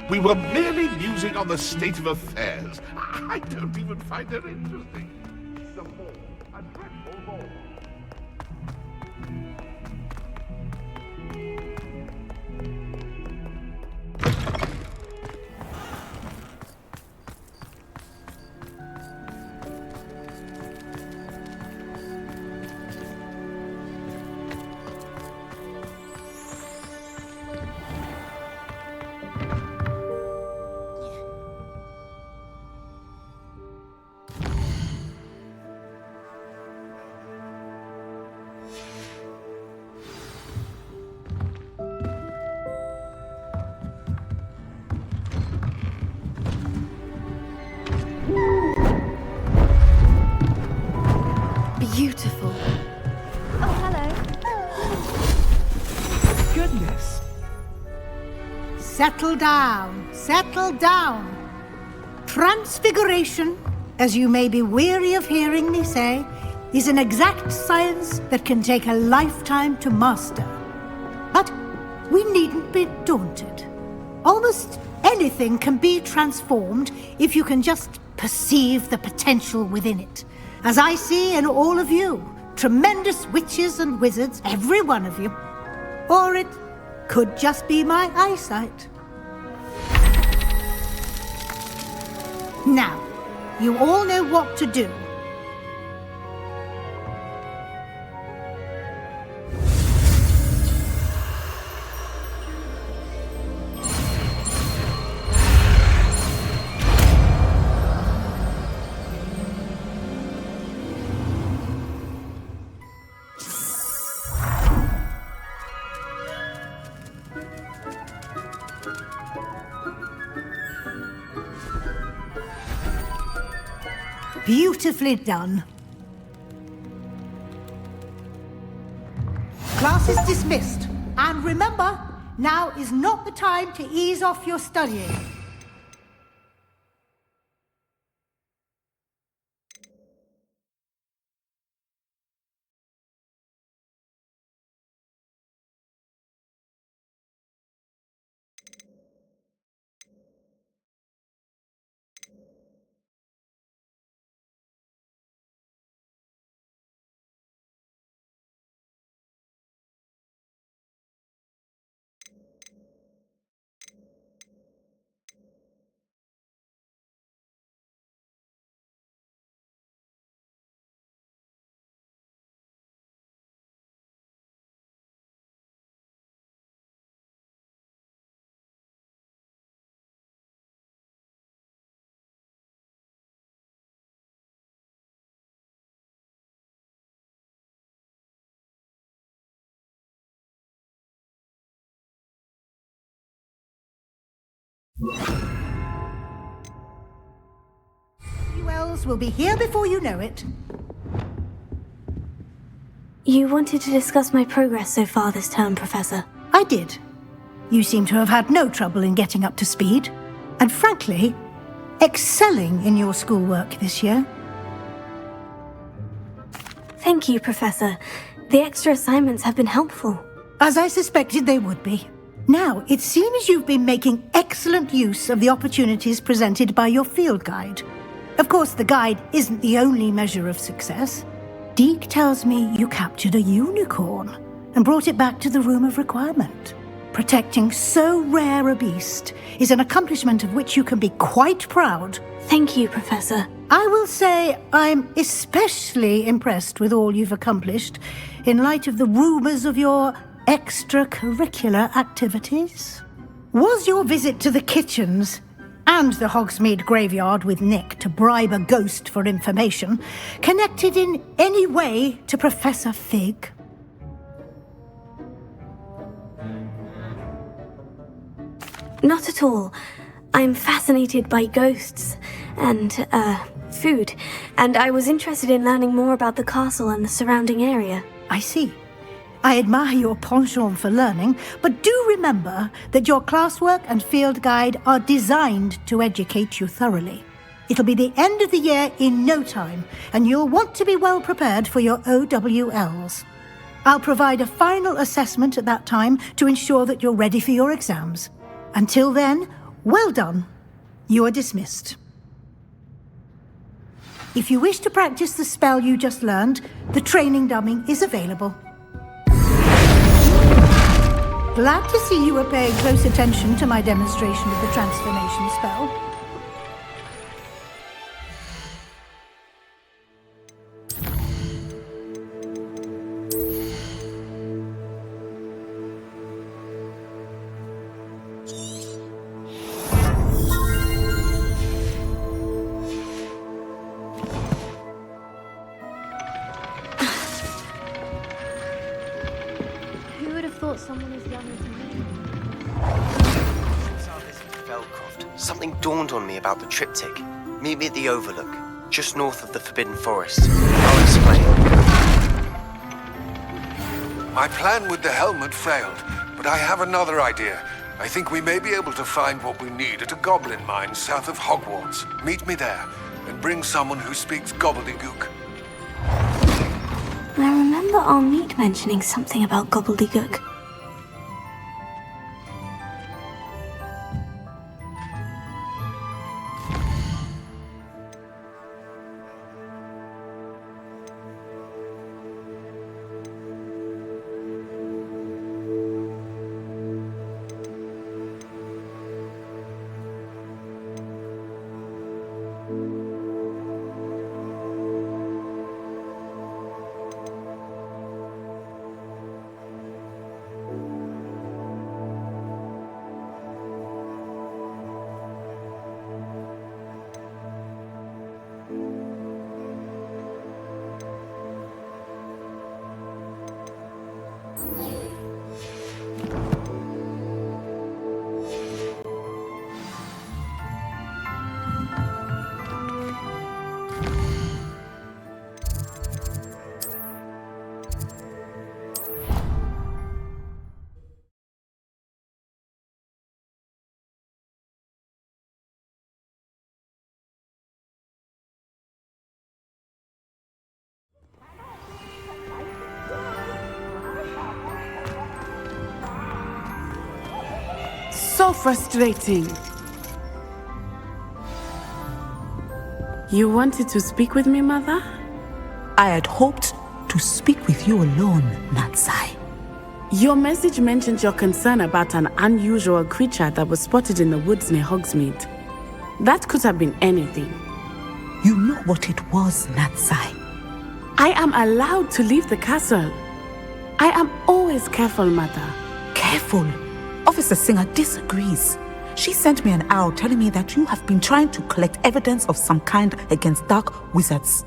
We were merely musing on the state of affairs. I don't even find her interesting. The ball, a dreadful ball. Beautiful. Oh, hello. Goodness. Settle down, settle down. Transfiguration, as you may be weary of hearing me say, is an exact science that can take a lifetime to master. But we needn't be daunted. Almost anything can be transformed if you can just perceive the potential within it. As I see in all of you, tremendous witches and wizards, every one of you. Or it could just be my eyesight. Now, you all know what to do. Beautifully done. Class is dismissed. And remember, now is not the time to ease off your studying. Wells will be here before you know it. You wanted to discuss my progress so far this term, Professor. I did. You seem to have had no trouble in getting up to speed. And frankly, excelling in your schoolwork this year. Thank you, Professor. The extra assignments have been helpful. As I suspected they would be. Now, it seems you've been making excellent use of the opportunities presented by your field guide. Of course, the guide isn't the only measure of success. Deke tells me you captured a unicorn and brought it back to the room of requirement. Protecting so rare a beast is an accomplishment of which you can be quite proud. Thank you, Professor. I will say I'm especially impressed with all you've accomplished in light of the rumours of your extracurricular activities. Was your visit to the kitchens and the Hogsmeade graveyard with Nick to bribe a ghost for information connected in any way to Professor Fig? Not at all. I'm fascinated by ghosts and, food, and I was interested in learning more about the castle and the surrounding area. I see. I admire your penchant for learning, but do remember that your classwork and field guide are designed to educate you thoroughly. It'll be the end of the year in no time, and you'll want to be well prepared for your OWLs. I'll provide a final assessment at that time to ensure that you're ready for your exams. Until then, Well done. You are dismissed. If you wish to practice the spell you just learned, the training dummy is available. Glad to see you are paying close attention to my demonstration of the transformation spell. Who would have thought someone as young as me? Since our visit to Velcroft, something dawned on me about the triptych. Meet me at the Overlook, just north of the Forbidden Forest. I'll explain. My plan with the helmet failed, but I have another idea. I think we may be able to find what we need at a goblin mine south of Hogwarts. Meet me there, and bring someone who speaks gobbledygook. I remember our meet mentioning something about gobbledygook. So frustrating. You wanted to speak with me, Mother? I had hoped to speak with you alone, Natsai. Your message mentioned your concern about an unusual creature that was spotted in the woods near Hogsmeade. That could have been anything. You know what it was, Natsai. I am allowed to leave the castle. I am always careful, Mother. Careful. Officer Singer disagrees. She sent me an owl telling me that you have been trying to collect evidence of some kind against dark wizards.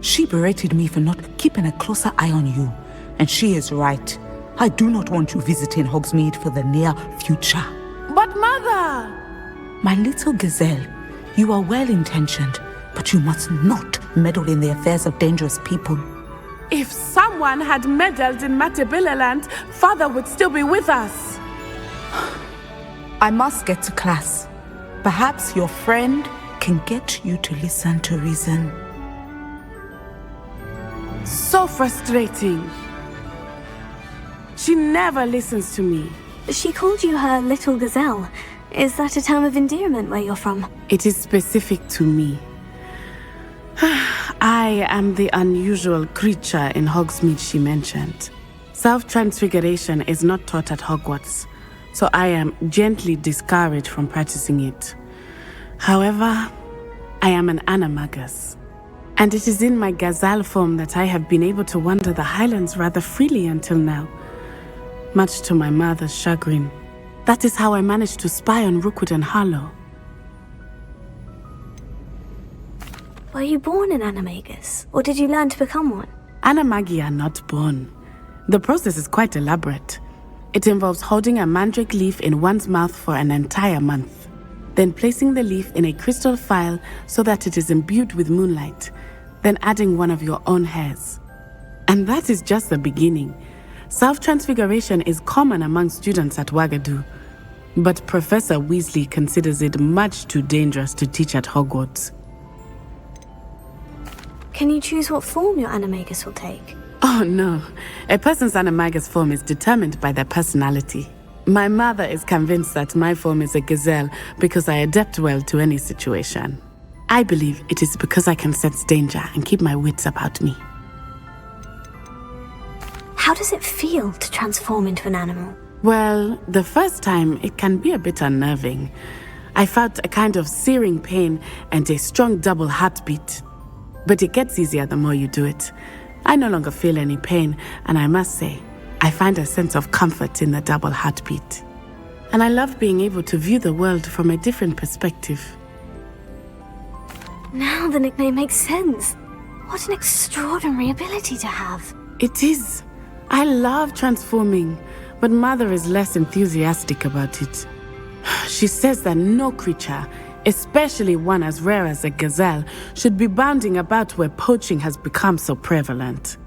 She berated me for not keeping a closer eye on you, and she is right. I do not want you visiting Hogsmeade for the near future. But Mother! My little gazelle, you are well-intentioned, but you must not meddle in the affairs of dangerous people. If someone had meddled in Matabeleland, Father would still be with us. I must get to class. Perhaps your friend can get you to listen to reason. So frustrating. She never listens to me. She called you her little gazelle. Is that a term of endearment where you're from? It is specific to me. I am the unusual creature in Hogsmeade she mentioned. Self-transfiguration is not taught at Hogwarts, so I am gently discouraged from practicing it. However, I am an animagus, and it is in my gazelle form that I have been able to wander the Highlands rather freely until now, much to my mother's chagrin. That is how I managed to spy on Rookwood and Harlow. Were you born an animagus, or did you learn to become one? Animagi are not born. The process is quite elaborate. It involves holding a mandrake leaf in one's mouth for an entire month, then placing the leaf in a crystal phial so that it is imbued with moonlight, then adding one of your own hairs. And that is just the beginning. Self-transfiguration is common among students at Wagadu, but Professor Weasley considers it much too dangerous to teach at Hogwarts. Can you choose what form your animagus will take? Oh no, a person's animagus form is determined by their personality. My mother is convinced that my form is a gazelle because I adapt well to any situation. I believe it is because I can sense danger and keep my wits about me. How does it feel to transform into an animal? Well, the first time it can be a bit unnerving. I felt a kind of searing pain and a strong double heartbeat. But it gets easier the more you do it. I no longer feel any pain, and I must say, I find a sense of comfort in the double heartbeat. And I love being able to view the world from a different perspective. Now the nickname makes sense. What an extraordinary ability to have. It is. I love transforming, but Mother is less enthusiastic about it. She says that no creature, especially one as rare as a gazelle, should be bounding about where poaching has become so prevalent.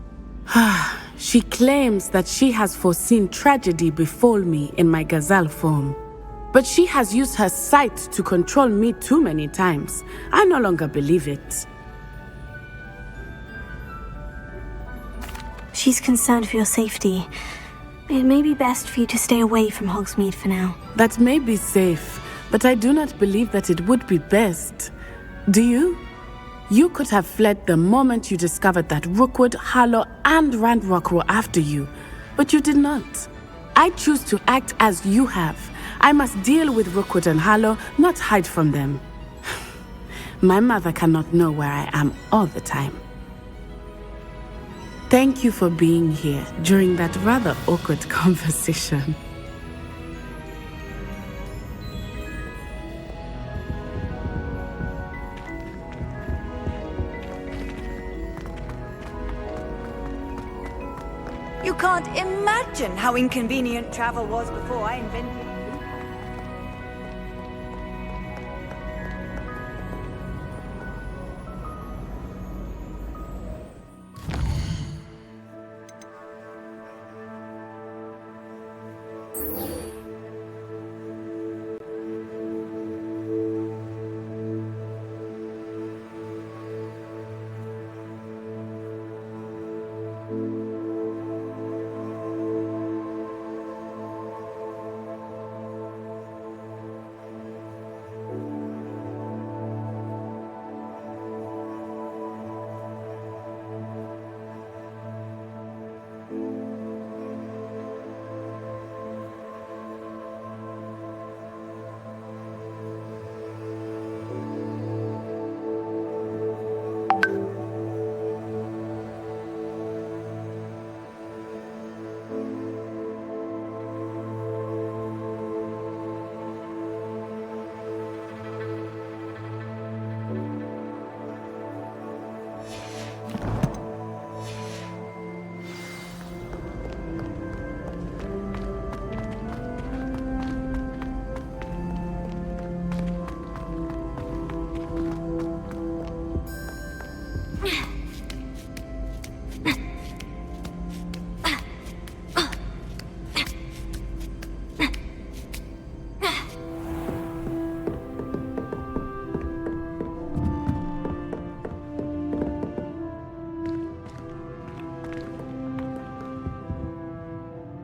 She claims that she has foreseen tragedy befall me in my gazelle form. But she has used her sight to control me too many times. I no longer believe it. She's concerned for your safety. It may be best for you to stay away from Hogsmeade for now. That may be safe, but I do not believe that it would be best. Do you? You could have fled the moment you discovered that Rookwood, Harlow, and Ranrock were after you, but you did not. I choose to act as you have. I must deal with Rookwood and Harlow, not hide from them. My mother cannot know where I am all the time. Thank you for being here during that rather awkward conversation. You can't imagine how inconvenient travel was before I invented it.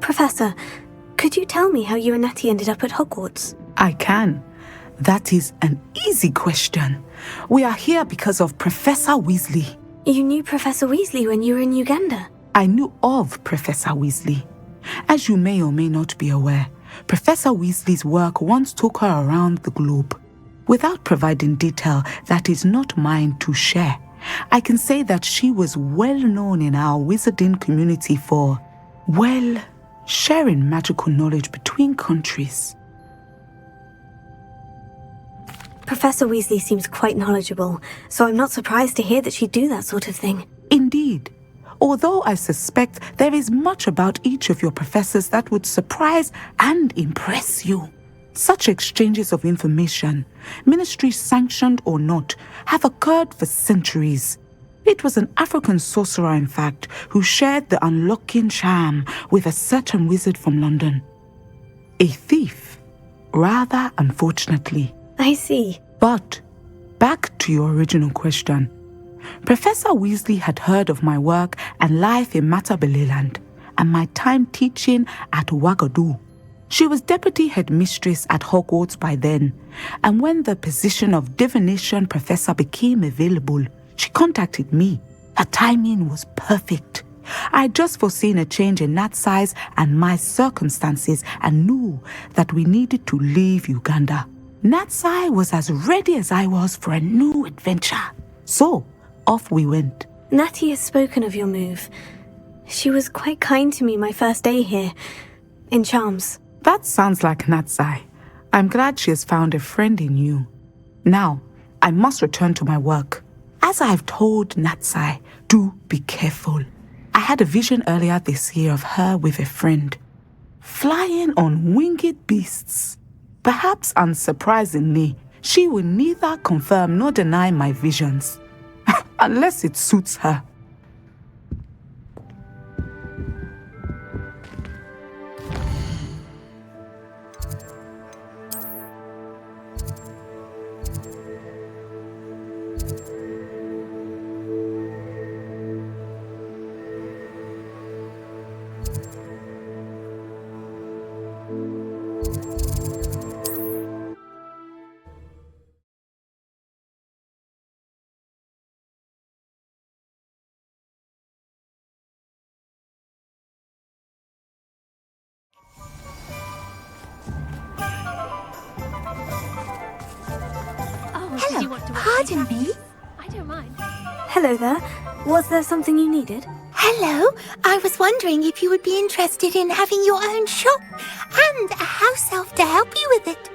Professor, could you tell me how you and Nettie ended up at Hogwarts? I can. That is an easy question. We are here because of Professor Weasley. You knew Professor Weasley when you were in Uganda? I knew of Professor Weasley. As you may or may not be aware, Professor Weasley's work once took her around the globe. Without providing detail that is not mine to share, I can say that she was well known in our wizarding community for, well, sharing magical knowledge between countries. Professor Weasley seems quite knowledgeable, so I'm not surprised to hear that she'd do that sort of thing. Indeed. Although I suspect there is much about each of your professors that would surprise and impress you. Such exchanges of information, ministry-sanctioned or not, have occurred for centuries. It was an African sorcerer, in fact, who shared the unlocking charm with a certain wizard from London. A thief, rather unfortunately. I see. But, back to your original question. Professor Weasley had heard of my work and life in Matabeleland and my time teaching at Ouagadougou. She was deputy headmistress at Hogwarts by then, and when the position of divination professor became available, she contacted me. Her timing was perfect. I had just foreseen a change in Nat's size and my circumstances and knew that we needed to leave Uganda. Natsai was as ready as I was for a new adventure. So, off we went. Natty has spoken of your move. She was quite kind to me my first day here, in Charms. That sounds like Natsai. I'm glad she has found a friend in you. Now, I must return to my work. As I've told Natsai, do be careful. I had a vision earlier this year of her with a friend, flying on winged beasts. Perhaps unsurprisingly, she will neither confirm nor deny my visions, unless it suits her. Hello, pardon me? I don't mind. Hello there. Was there something you needed? Hello, I was wondering if you would be interested in having your own shop and a house elf to help you with it.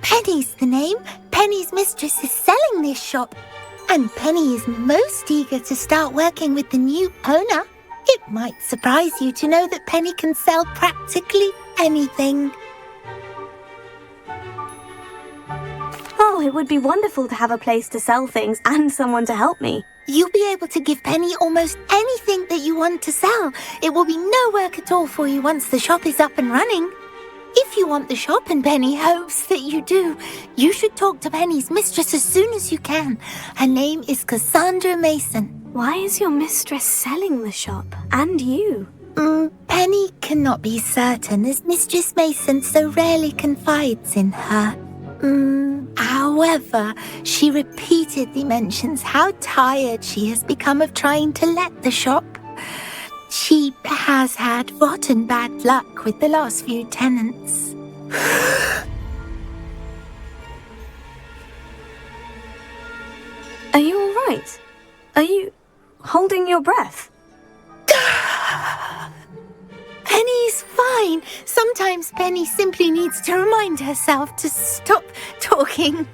Penny's the name. Penny's mistress is selling this shop, and Penny is most eager to start working with the new owner. It might surprise you to know that Penny can sell practically anything. Oh, it would be wonderful to have a place to sell things and someone to help me. You'll be able to give Penny almost anything that you want to sell. It will be no work at all for you once the shop is up and running. If you want the shop and Penny hopes that you do, you should talk to Penny's mistress as soon as you can. Her name is Cassandra Mason. Why is your mistress selling the shop? And you? Penny cannot be certain as Mistress Mason so rarely confides in her. However, she repeatedly mentions how tired she has become of trying to let the shop. She has had rotten bad luck with the last few tenants. Are you all right? Are you holding your breath? Penny's fine. Sometimes Penny simply needs to remind herself to stop talking.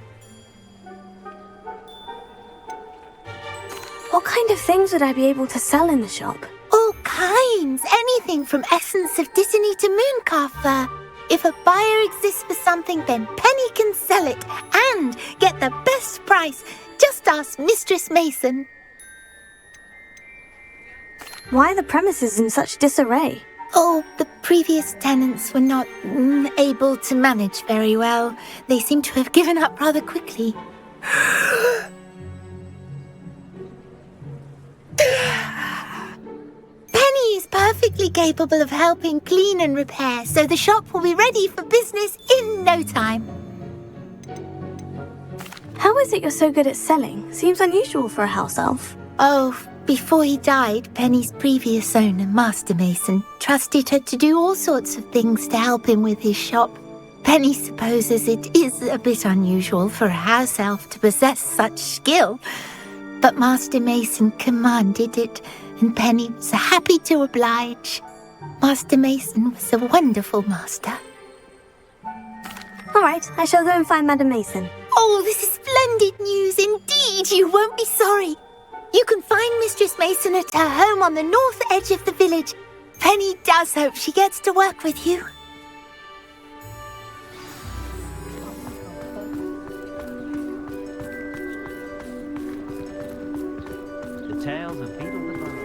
What kind of things would I be able to sell in the shop? All kinds. Anything from essence of Disney to mooncalf fur. If a buyer exists for something, then Penny can sell it and get the best price. Just ask Mistress Mason. Why are the premises in such disarray? Oh, the previous tenants were not able to manage very well. They seem to have given up rather quickly. Penny is perfectly capable of helping clean and repair, so the shop will be ready for business in no time. How is it you're so good at selling? Seems unusual for a house elf. Oh, before he died, Penny's previous owner, Master Mason, trusted her to do all sorts of things to help him with his shop. Penny supposes it is a bit unusual for a house elf to possess such skill, but Master Mason commanded it, and Penny was happy to oblige. Master Mason was a wonderful master. All right, I shall go and find Madam Mason. Oh, this is splendid news indeed. You won't be sorry. You can find Mistress Mason at her home on the north edge of the village. Penny does hope she gets to work with you. The tales of Beetle the Bard.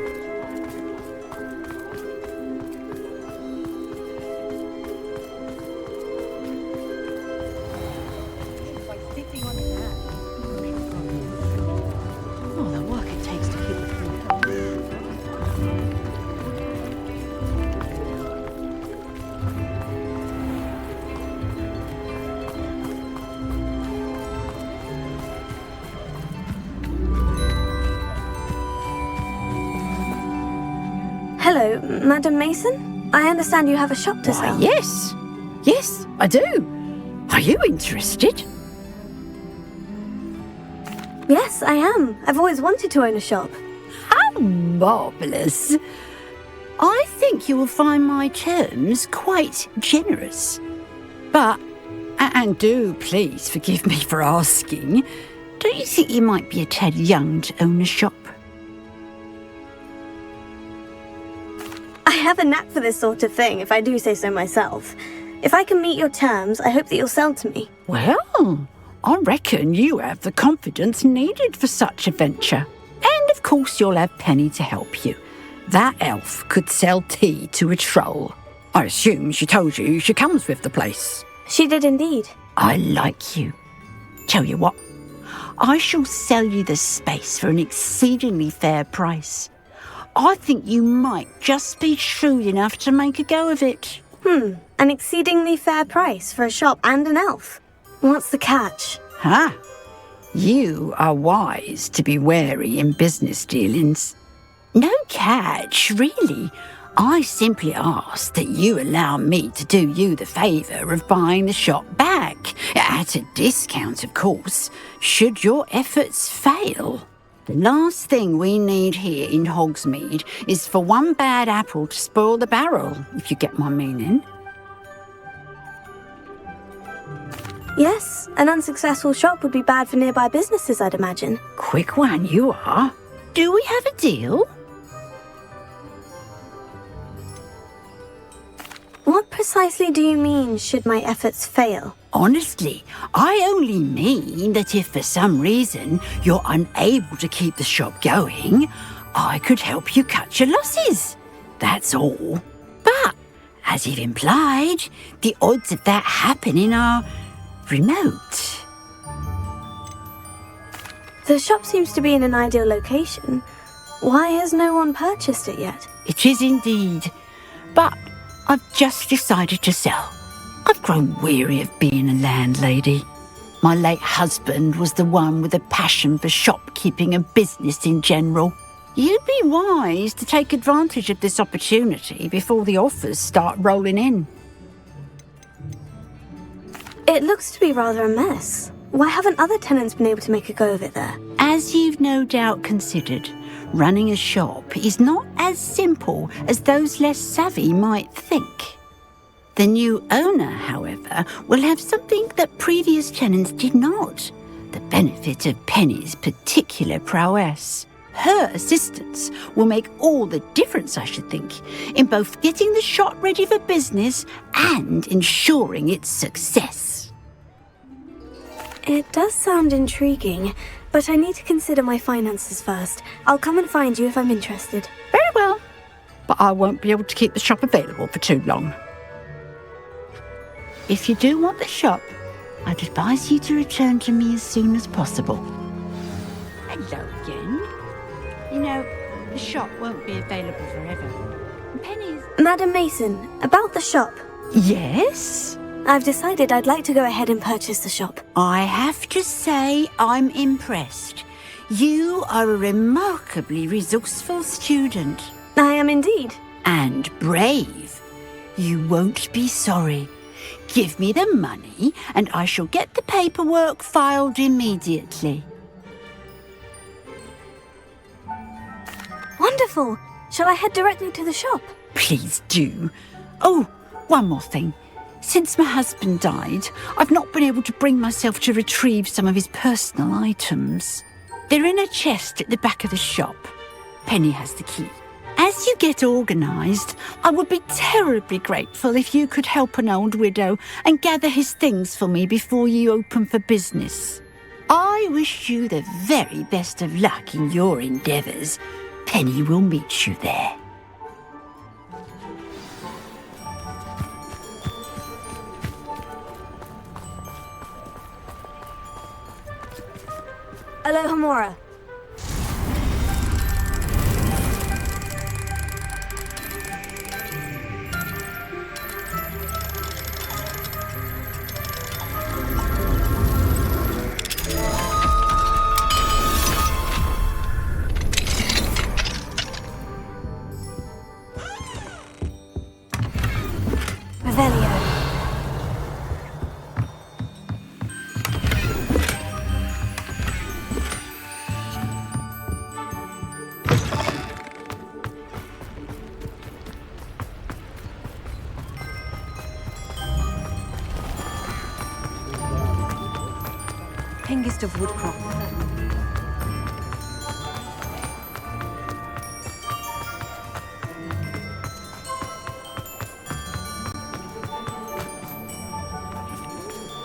Oh, the work it takes to keep the food. Hello, Madam Mason? I understand you have a shop to sell. Yes. Yes, I do. Are you interested? Yes, I am. I've always wanted to own a shop. How marvellous. I think you will find my terms quite generous. But, and do please forgive me for asking, don't you think you might be a tad young to own a shop? I have a knack for this sort of thing, if I do say so myself. If I can meet your terms, I hope that you'll sell to me. Well, I reckon you have the confidence needed for such a venture. And of course you'll have Penny to help you. That elf could sell tea to a troll. I assume she told you she comes with the place. She did indeed. I like you. Tell you what, I shall sell you the space for an exceedingly fair price. I think you might just be shrewd enough to make a go of it. An exceedingly fair price for a shop and an elf. What's the catch? You are wise to be wary in business dealings. No catch, really. I simply ask that you allow me to do you the favour of buying the shop back, at a discount, of course, should your efforts fail. The last thing we need here in Hogsmeade is for one bad apple to spoil the barrel, if you get my meaning. Yes, an unsuccessful shop would be bad for nearby businesses, I'd imagine. Quick one you are. Do we have a deal? What precisely do you mean, should my efforts fail? Honestly, I only mean that if for some reason you're unable to keep the shop going, I could help you cut your losses. That's all. But, as you've implied, the odds of that happening are remote. The shop seems to be in an ideal location. Why has no one purchased it yet? It is indeed. But I've just decided to sell. I've grown weary of being a landlady. My late husband was the one with a passion for shopkeeping and business in general. You'd be wise to take advantage of this opportunity before the offers start rolling in. It looks to be rather a mess. Why haven't other tenants been able to make a go of it there? As you've no doubt considered, running a shop is not as simple as those less savvy might think. The new owner, however, will have something that previous tenants did not, the benefit of Penny's particular prowess. Her assistance will make all the difference, I should think, in both getting the shop ready for business and ensuring its success. It does sound intriguing, but I need to consider my finances first. I'll come and find you if I'm interested. Very well, but I won't be able to keep the shop available for too long. If you do want the shop, I'd advise you to return to me as soon as possible. Hello again. You know, the shop won't be available forever. Penny's... Madam Mason, about the shop. Yes? I've decided I'd like to go ahead and purchase the shop. I have to say I'm impressed. You are a remarkably resourceful student. I am indeed. And brave. You won't be sorry. Give me the money and I shall get the paperwork filed immediately. Wonderful. Shall I head directly to the shop? Please do. Oh, one more thing. Since my husband died, I've not been able to bring myself to retrieve some of his personal items. They're in a chest at the back of the shop. Penny has the key. As you get organised, I would be terribly grateful if you could help an old widow and gather his things for me before you open for business. I wish you the very best of luck in your endeavours. Penny will meet you there. Aloha Mora. Hengist of Woodcroft.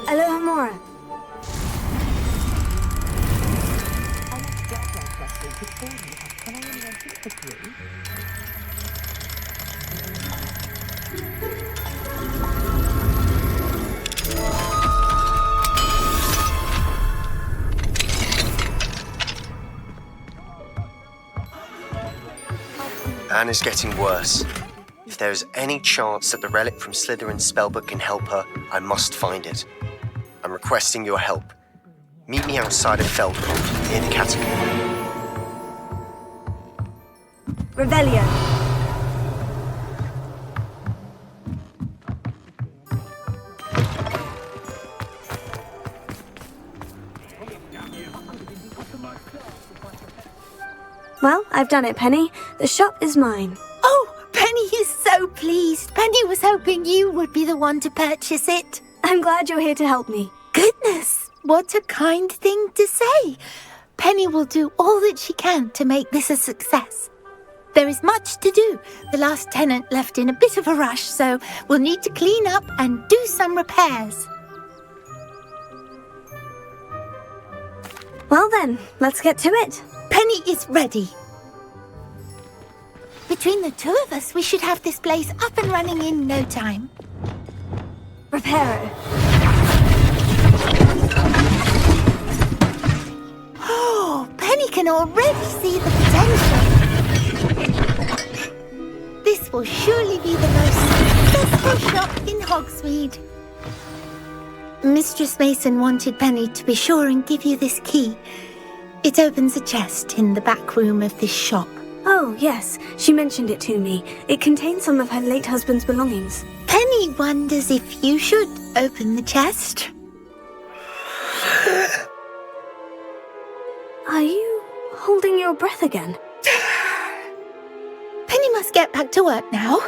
Aloha Mora. Anne is getting worse. If there is any chance that the relic from Slytherin's spellbook can help her, I must find it. I'm requesting your help. Meet me outside of Feldcroft, near the catacomb. Revelio. Well, I've done it, Penny. The shop is mine. Oh, Penny is so pleased. Penny was hoping you would be the one to purchase it. I'm glad you're here to help me. Goodness, what a kind thing to say. Penny will do all that she can to make this a success. There is much to do. The last tenant left in a bit of a rush, so we'll need to clean up and do some repairs. Well then, let's get to it. Penny is ready. Between the two of us, we should have this place up and running in no time. Reparo. Oh, Penny can already see the potential. This will surely be the most successful shop in Hogsweed. Mistress Mason wanted Penny to be sure and give you this key. It opens a chest in the back room of this shop. Oh, yes. She mentioned it to me. It contains some of her late husband's belongings. Penny wonders if you should open the chest. Are you holding your breath again? Penny must get back to work now.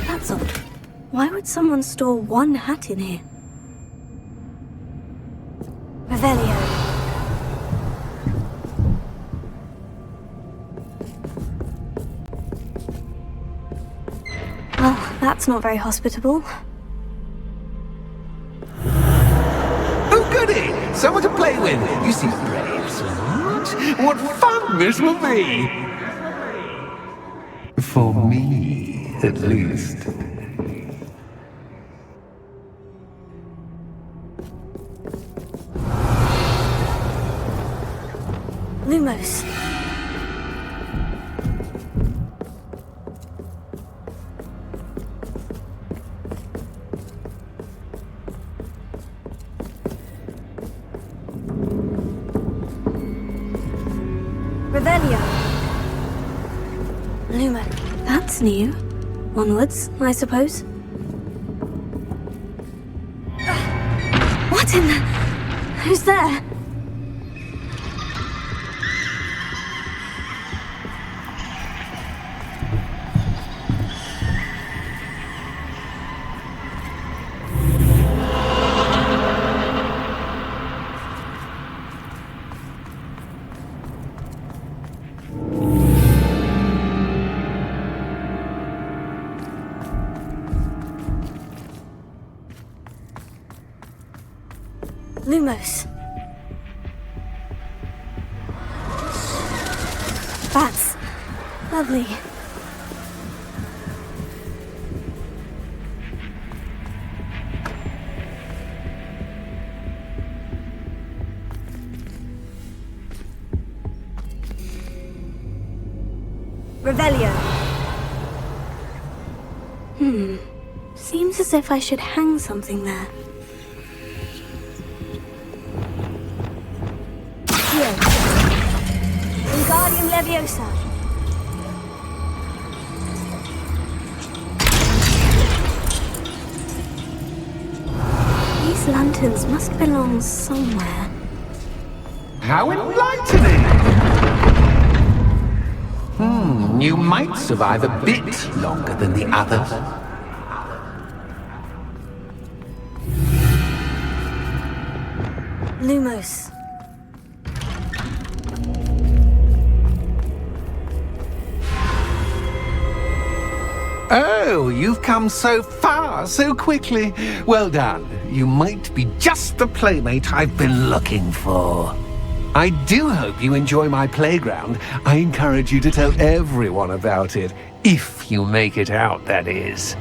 That's odd. Why would someone store one hat in here? Revelio. Well, that's not very hospitable. Oh, goody! Someone to play with. You seem brave, smart. What fun this will be! For me, at least. Lumos. Revelio. Luma. That's new. Onwards, I suppose. Who's there? Lumos. That's lovely. Revelio. Seems as if I should hang something there. Wingardium Leviosa. These lanterns must belong somewhere. How enlightening! You might survive a bit longer than the others. Lumos. Oh, you've come so far so quickly. Well done. You might be just the playmate I've been looking for. I do hope you enjoy my playground. I encourage you to tell everyone about it. If you make it out, that is.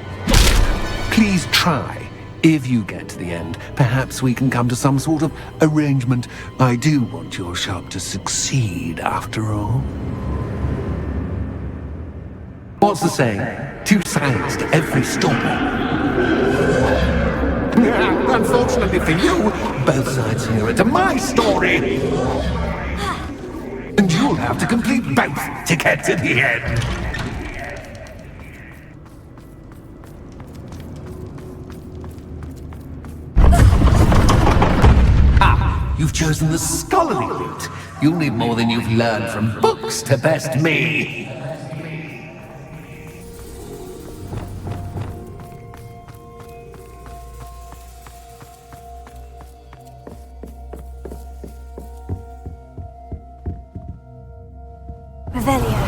Please try. If you get to the end, perhaps we can come to some sort of arrangement. I do want your shop to succeed, after all. What's the saying? Two sides to every story. Unfortunately for you, both sides here are to my story. And you'll have to complete both to get to the end. You've chosen the scholarly route. You'll need more than you've learned from books to best me. Revelio.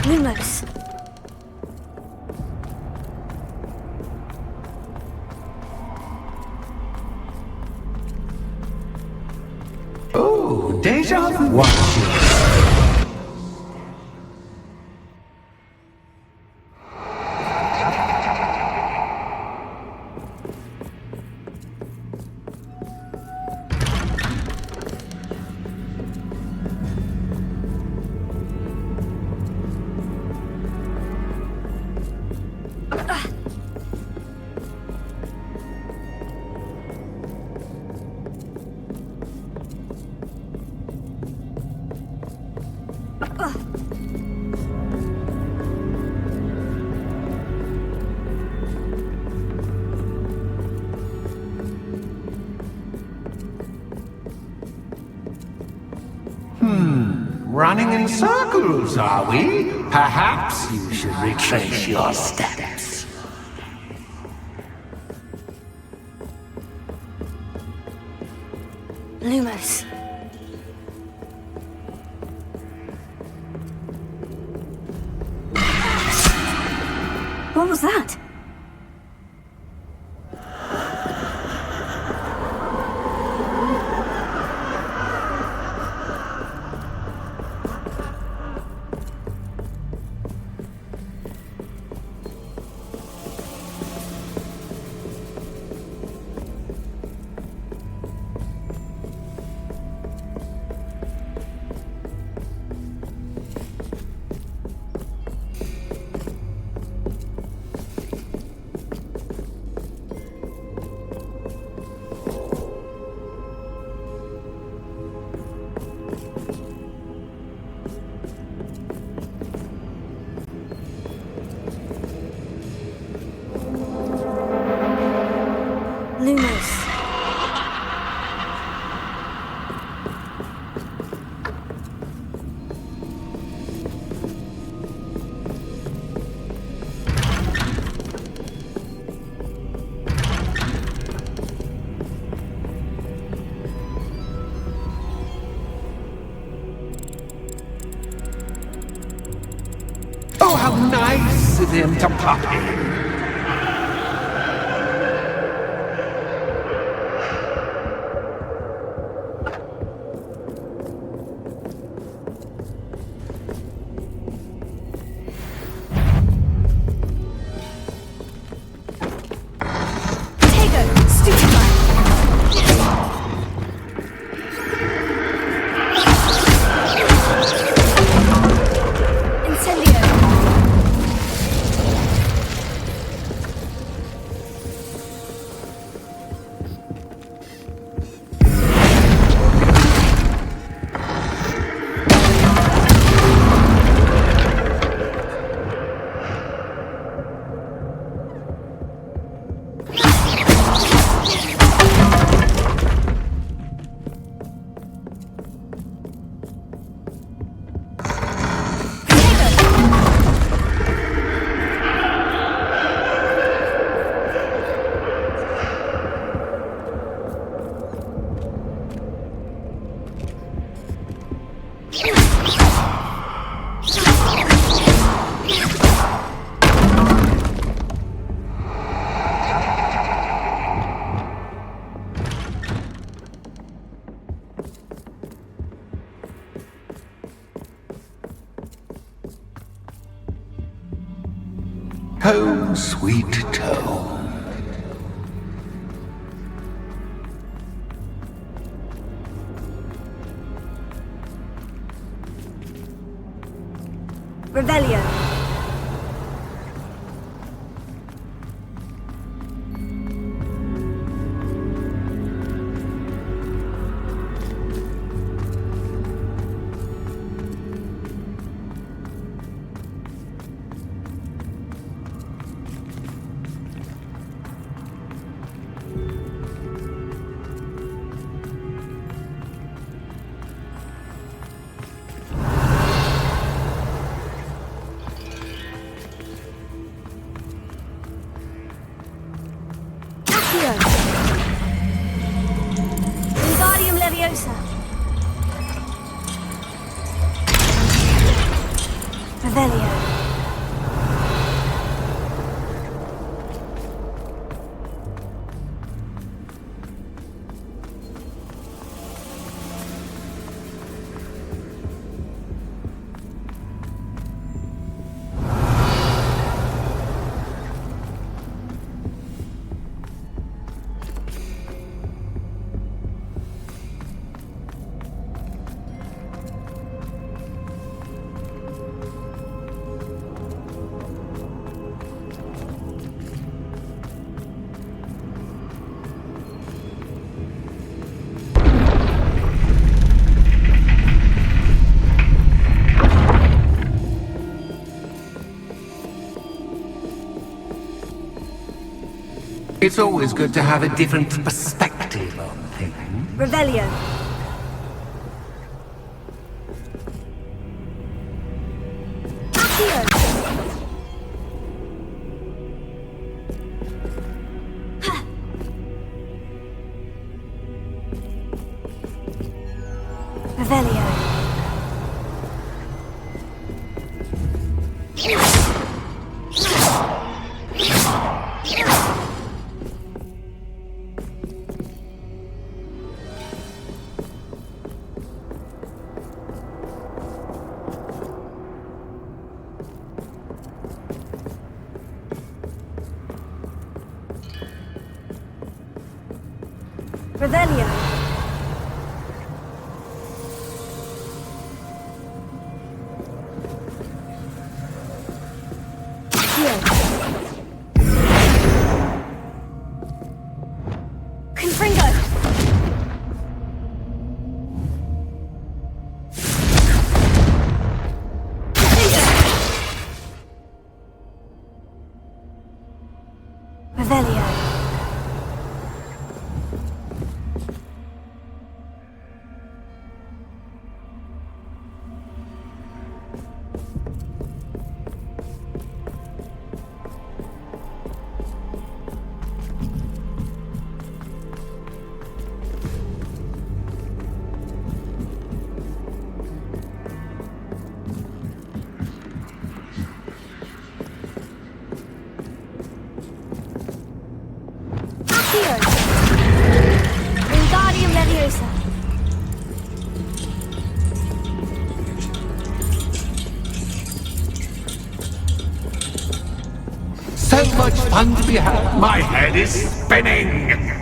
Lumos. Oh, deja vu. Watch this. Running in circles, are we? Perhaps you should retrace your steps. Lumos. What was that? nice of him to pop in. Home, sweet home. Revelio. Wingardium Leviosa. Revelio. It's always good to have a different perspective on things. Revelio. Revelio. Revelio. Confringo. Revelio. much fun to be had. My head is spinning.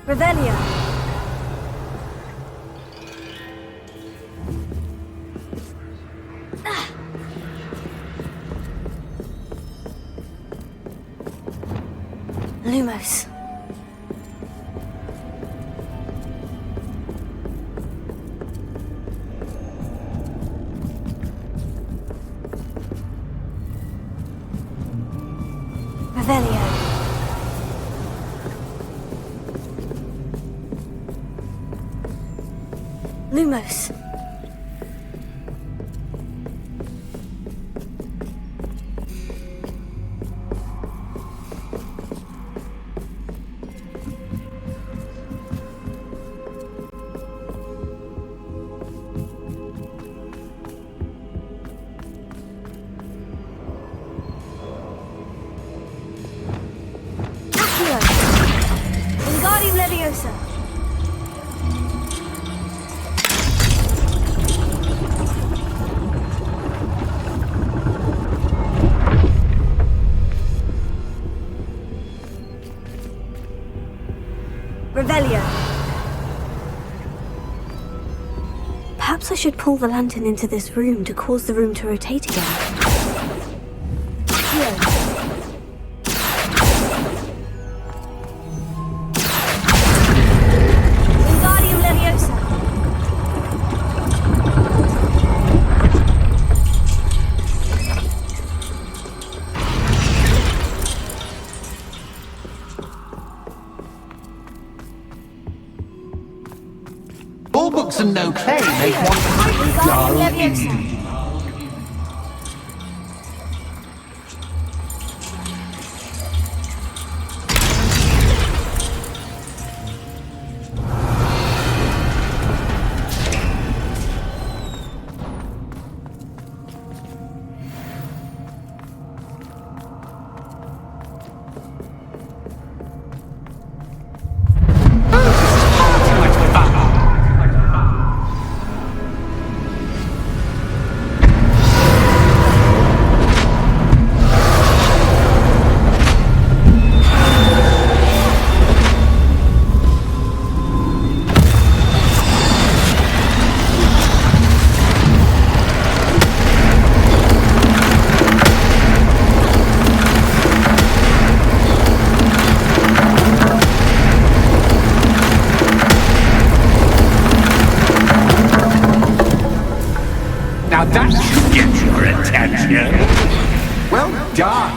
Revelio. Lumos. Revelio. Lumos. Accio. Wingardium Leviosa. Revelio. Perhaps I should pull the lantern into this room to cause the room to rotate again. Accio. Wingardium Leviosa. All books and no play make one dull indeed. Now that should get your attention. Well done.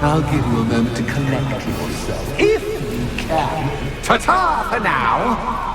I'll give you a moment to collect yourself, if you can. Ta-ta for now.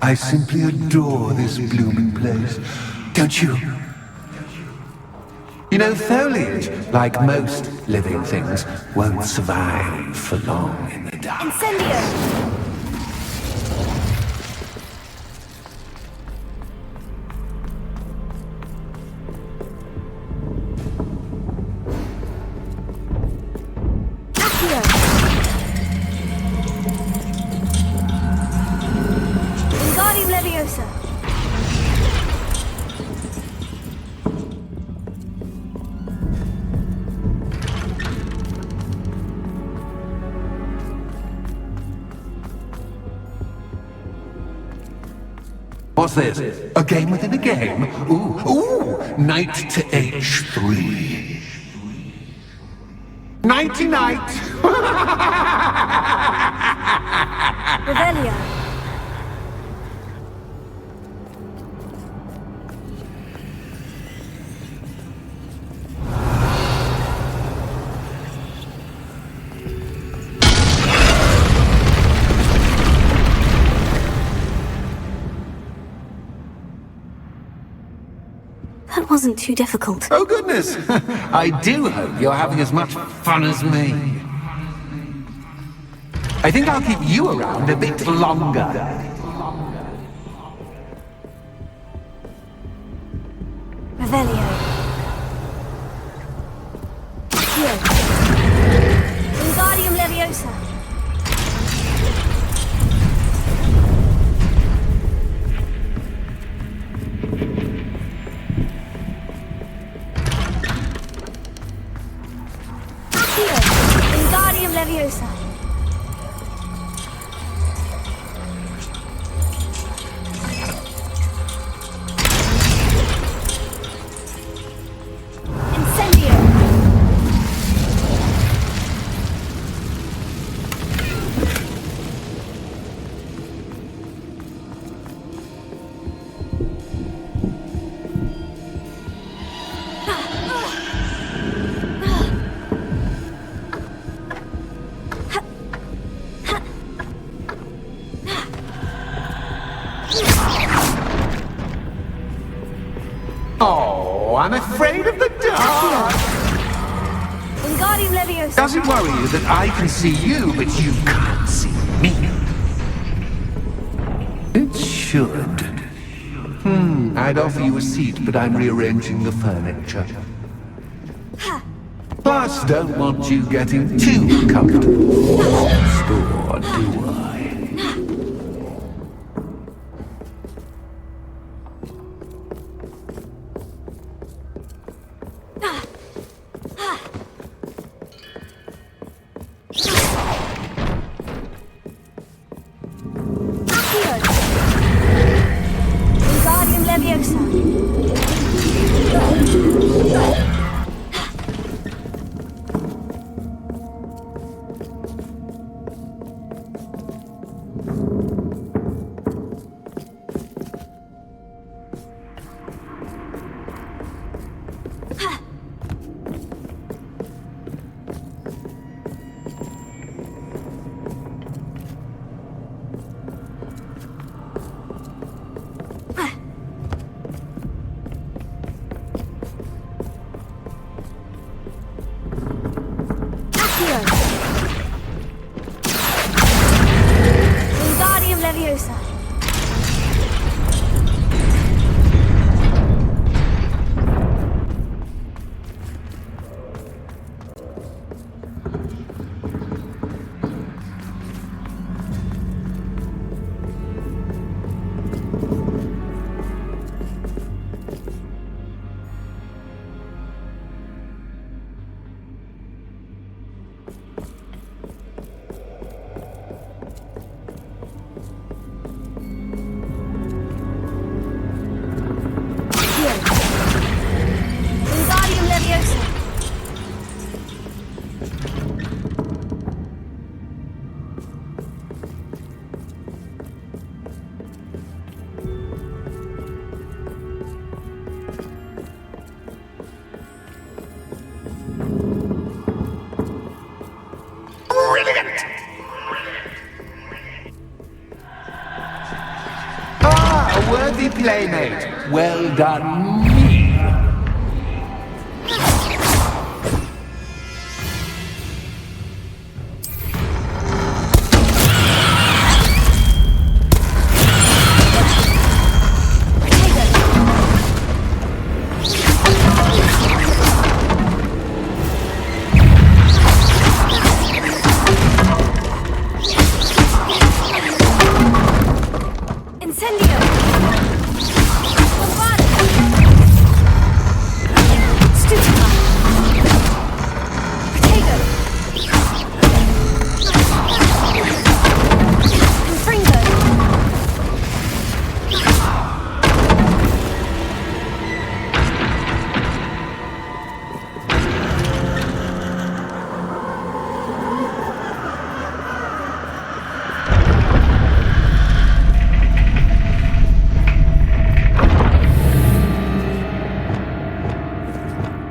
I simply adore this blooming place, don't you? You know, foliage, like most living things, won't survive for long in the dark. Incendio! What's this? A game within a game? Ooh, knight to H3. Nighty-night. Revelio. That wasn't too difficult. Oh, goodness. I do hope you're having as much fun as me. I think I'll keep you around a bit longer. Revelio. Here. Wingardium Leviosa. Here. Wingardium Leviosa. Incendio. Oh, I'm afraid of the dark. Wingardium Leviosa. Does it worry you that I can see you, but you can't see me? It should. I'd offer you a seat, but I'm rearranging the furniture. Plus, don't want you getting too comfortable. Store, do I? Wingardium Leviosa. Wingardium Leviosa. Wingardium Leviosa. Brilliant! Ah, a worthy playmate. Well done, me. Incendio. Bombard.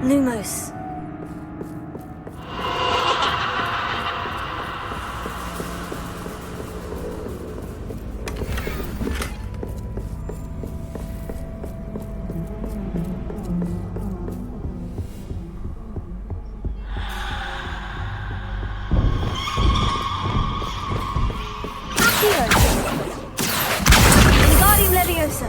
Lumos. Wingardium Leviosa.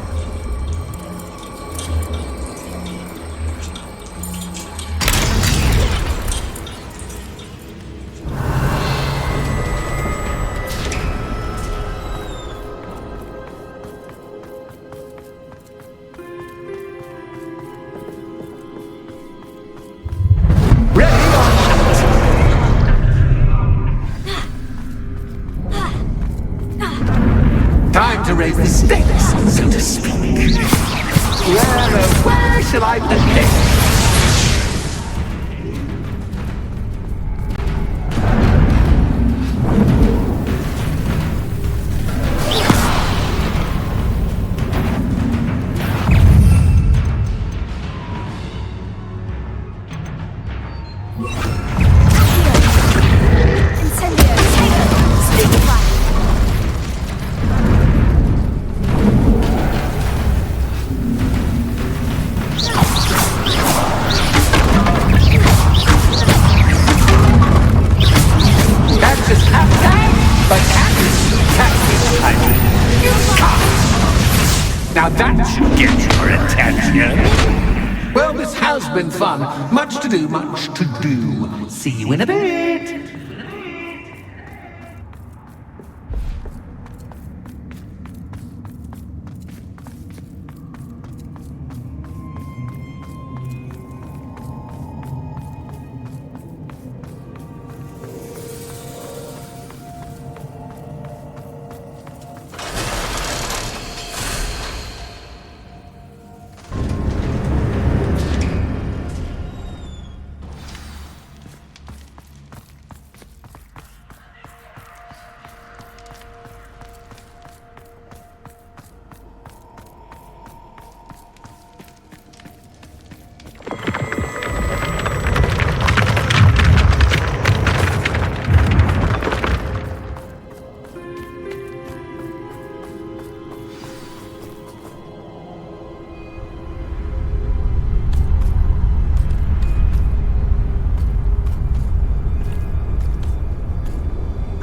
Time to raise the stakes, so to speak. Where shall I begin? Now that should get your attention. Well, this has been fun. Much to do, much to do. See you in a bit.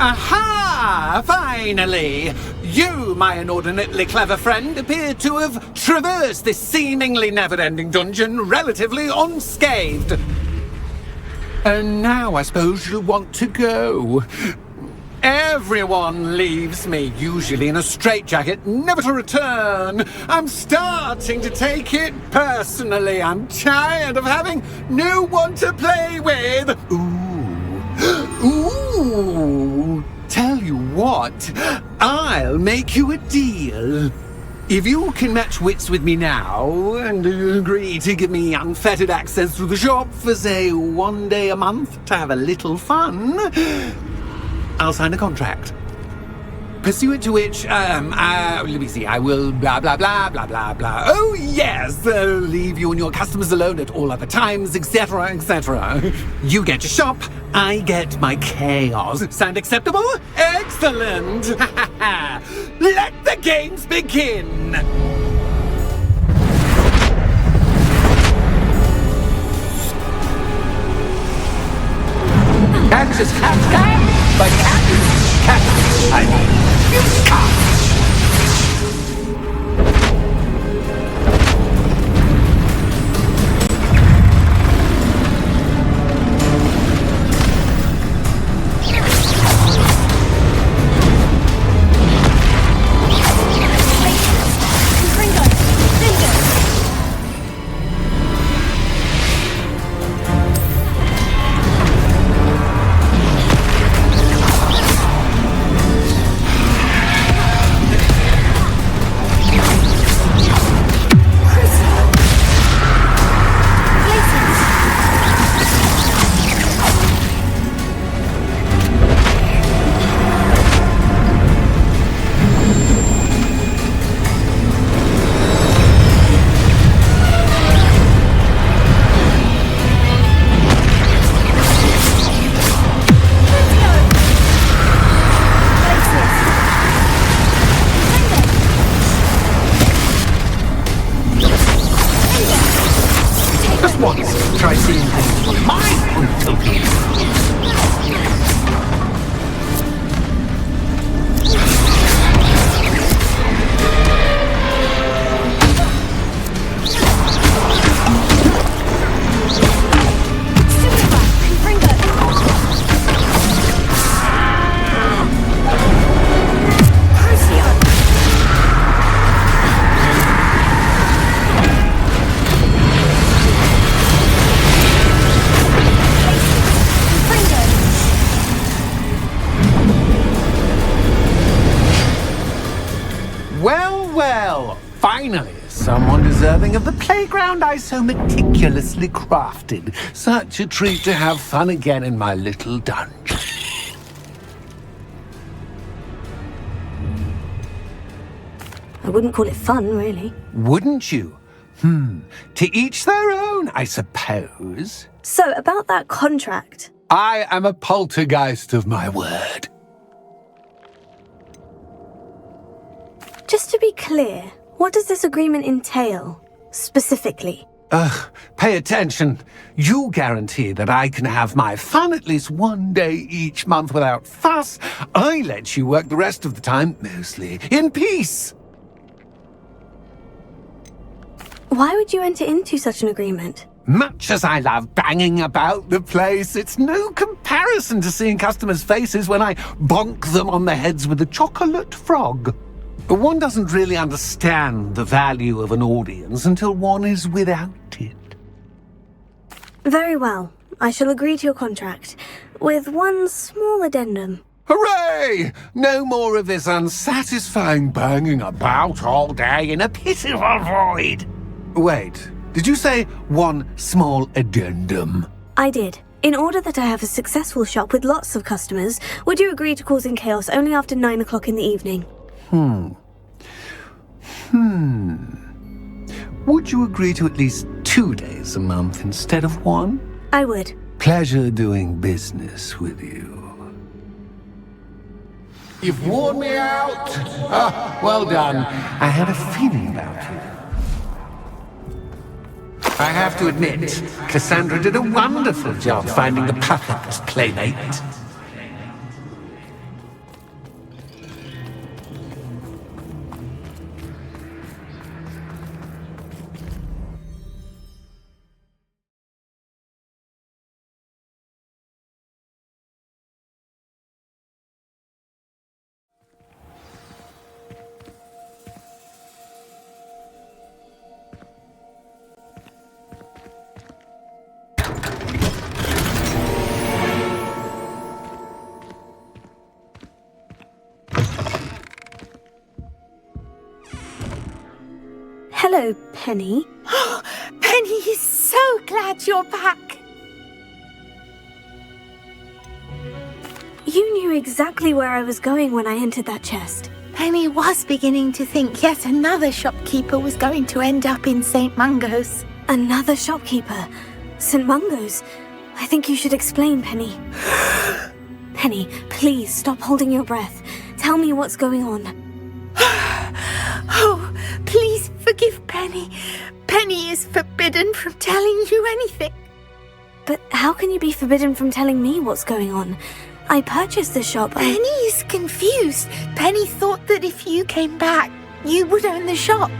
Aha! Finally! You, my inordinately clever friend, appear to have traversed this seemingly never-ending dungeon relatively unscathed. And now I suppose you'll want to go. Everyone leaves me, usually in a straitjacket, never to return. I'm starting to take it personally. I'm tired of having no one to play with. Ooh, tell you what, I'll make you a deal. If you can match wits with me now and agree to give me unfettered access to the shop for, say, 1 day a month to have a little fun, I'll sign a contract. Pursuant to which, let me see, I will blah, blah, blah, blah, blah, blah. Oh, yes, leave you and your customers alone at all other times, etc., etc. You get your shop, I get my chaos. Sound acceptable? Excellent! Let the games begin! Can't just have but can't. I mean, you can't. once try seeing things from my point of view. Well, finally, someone deserving of the playground I so meticulously crafted. Such a treat to have fun again in my little dungeon. I wouldn't call it fun, really. Wouldn't you? To each their own, I suppose. So, about that contract. I am a poltergeist of my word. Just to be clear, what does this agreement entail, specifically? Pay attention. You guarantee that I can have my fun at least one day each month without fuss. I let you work the rest of the time, mostly in peace. Why would you enter into such an agreement? Much as I love banging about the place, it's no comparison to seeing customers' faces when I bonk them on the heads with a chocolate frog. One doesn't really understand the value of an audience until one is without it. Very well. I shall agree to your contract, with one small addendum. Hooray! No more of this unsatisfying banging about all day in a pitiful void. Wait, did you say one small addendum? I did. In order that I have a successful shop with lots of customers, would you agree to causing chaos only after 9 o'clock in the evening? Would you agree to at least 2 days a month instead of one? I would. Pleasure doing business with you. You've worn me out. Well done. I had a feeling about you. I have to admit, Cassandra did a wonderful job finding the perfect playmate. Hello, Penny. Penny is so glad you're back. You knew exactly where I was going when I entered that chest. Penny was beginning to think yet another shopkeeper was going to end up in St. Mungo's. Another shopkeeper? St. Mungo's? I think you should explain, Penny. Penny, please stop holding your breath. Tell me what's going on. Oh, please forgive Penny. Penny is forbidden from telling you anything. But how can you be forbidden from telling me what's going on? I purchased the shop. Penny is confused. Penny thought that if you came back, you would own the shop.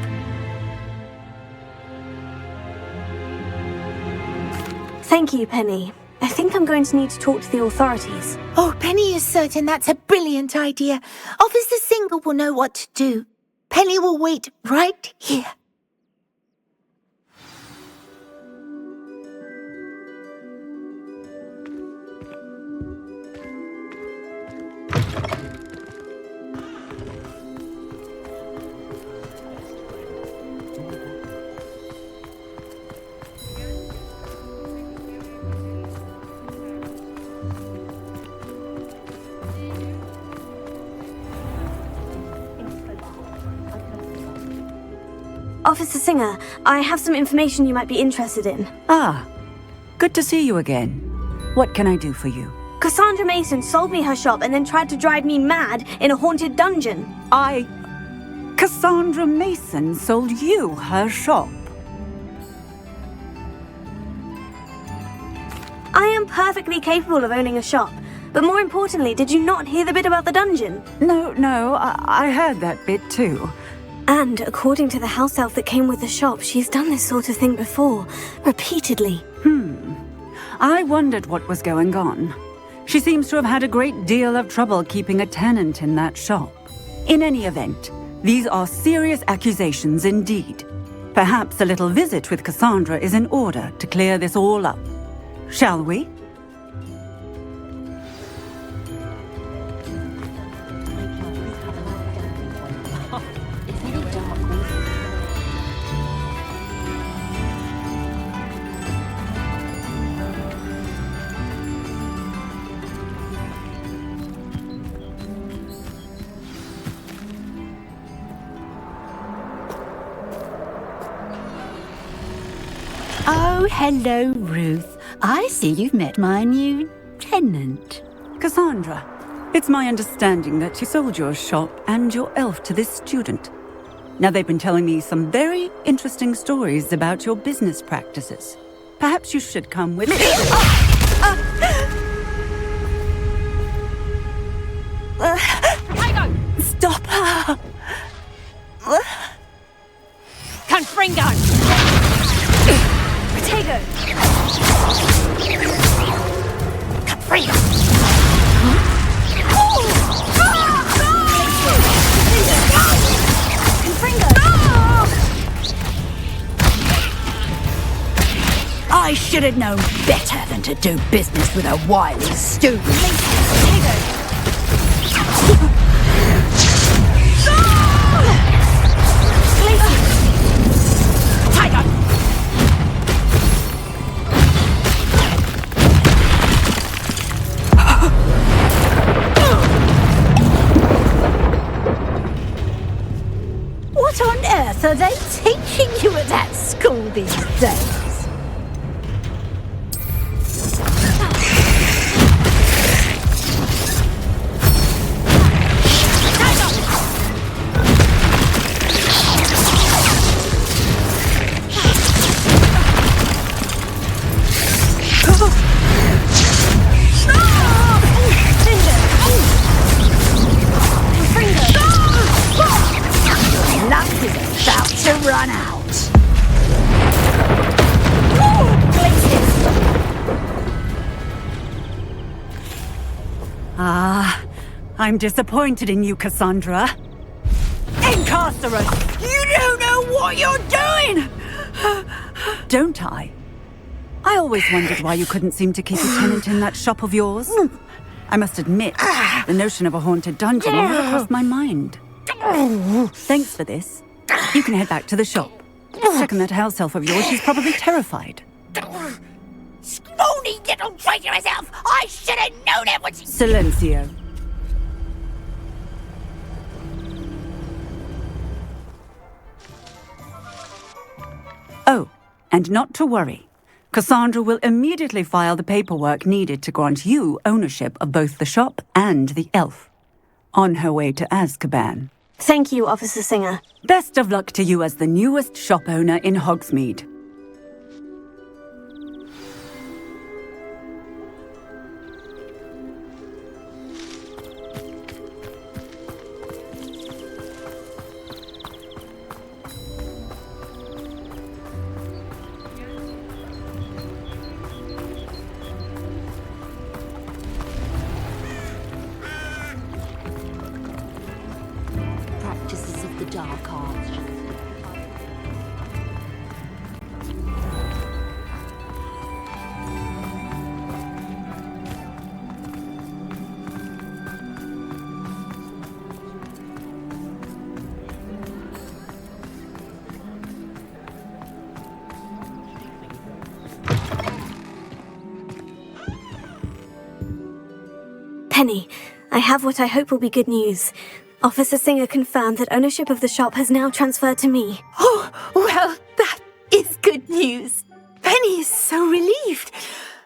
Thank you, Penny. I think I'm going to need to talk to the authorities. Oh, Penny is certain that's a brilliant idea. Officer Singer will know what to do. Penny will wait right here. Officer Singer, I have some information you might be interested in. Ah, good to see you again. What can I do for you? Cassandra Mason sold me her shop and then tried to drive me mad in a haunted dungeon. Cassandra Mason sold you her shop? I am perfectly capable of owning a shop. But more importantly, did you not hear the bit about the dungeon? No, I heard that bit too. And according to the house elf that came with the shop, she's done this sort of thing before, repeatedly. I wondered what was going on. She seems to have had a great deal of trouble keeping a tenant in that shop. In any event, these are serious accusations indeed. Perhaps a little visit with Cassandra is in order to clear this all up. Shall we? Oh, hello, Ruth. I see you've met my new tenant. Cassandra, it's my understanding that you sold your shop and your elf to this student. Now, they've been telling me some very interesting stories about your business practices. Perhaps you should come with me. Stop her! Confringo! Potato! Confringo! I should have known better than to do business with a wily student. What on earth are they teaching you at that school these days? Luck is about to run out. I'm disappointed in you, Cassandra. Incarcerate! You don't know what you're doing! Don't I? I always wondered why you couldn't seem to keep a tenant in that shop of yours. I must admit, the notion of a haunted dungeon never crossed my mind. Thanks for this. You can head back to the shop. Check on that house elf of yours, she's probably terrified. Scrawny little traitor herself! I should have known it was... Silencio. Oh, and not to worry. Cassandra will immediately file the paperwork needed to grant you ownership of both the shop and the elf. On her way to Azkaban. Thank you, Officer Singer. Best of luck to you as the newest shop owner in Hogsmeade. Practices of the dark arts. Penny, I have what I hope will be good news. Officer Singer confirmed that ownership of the shop has now transferred to me. Oh, well, that is good news. Penny is so relieved.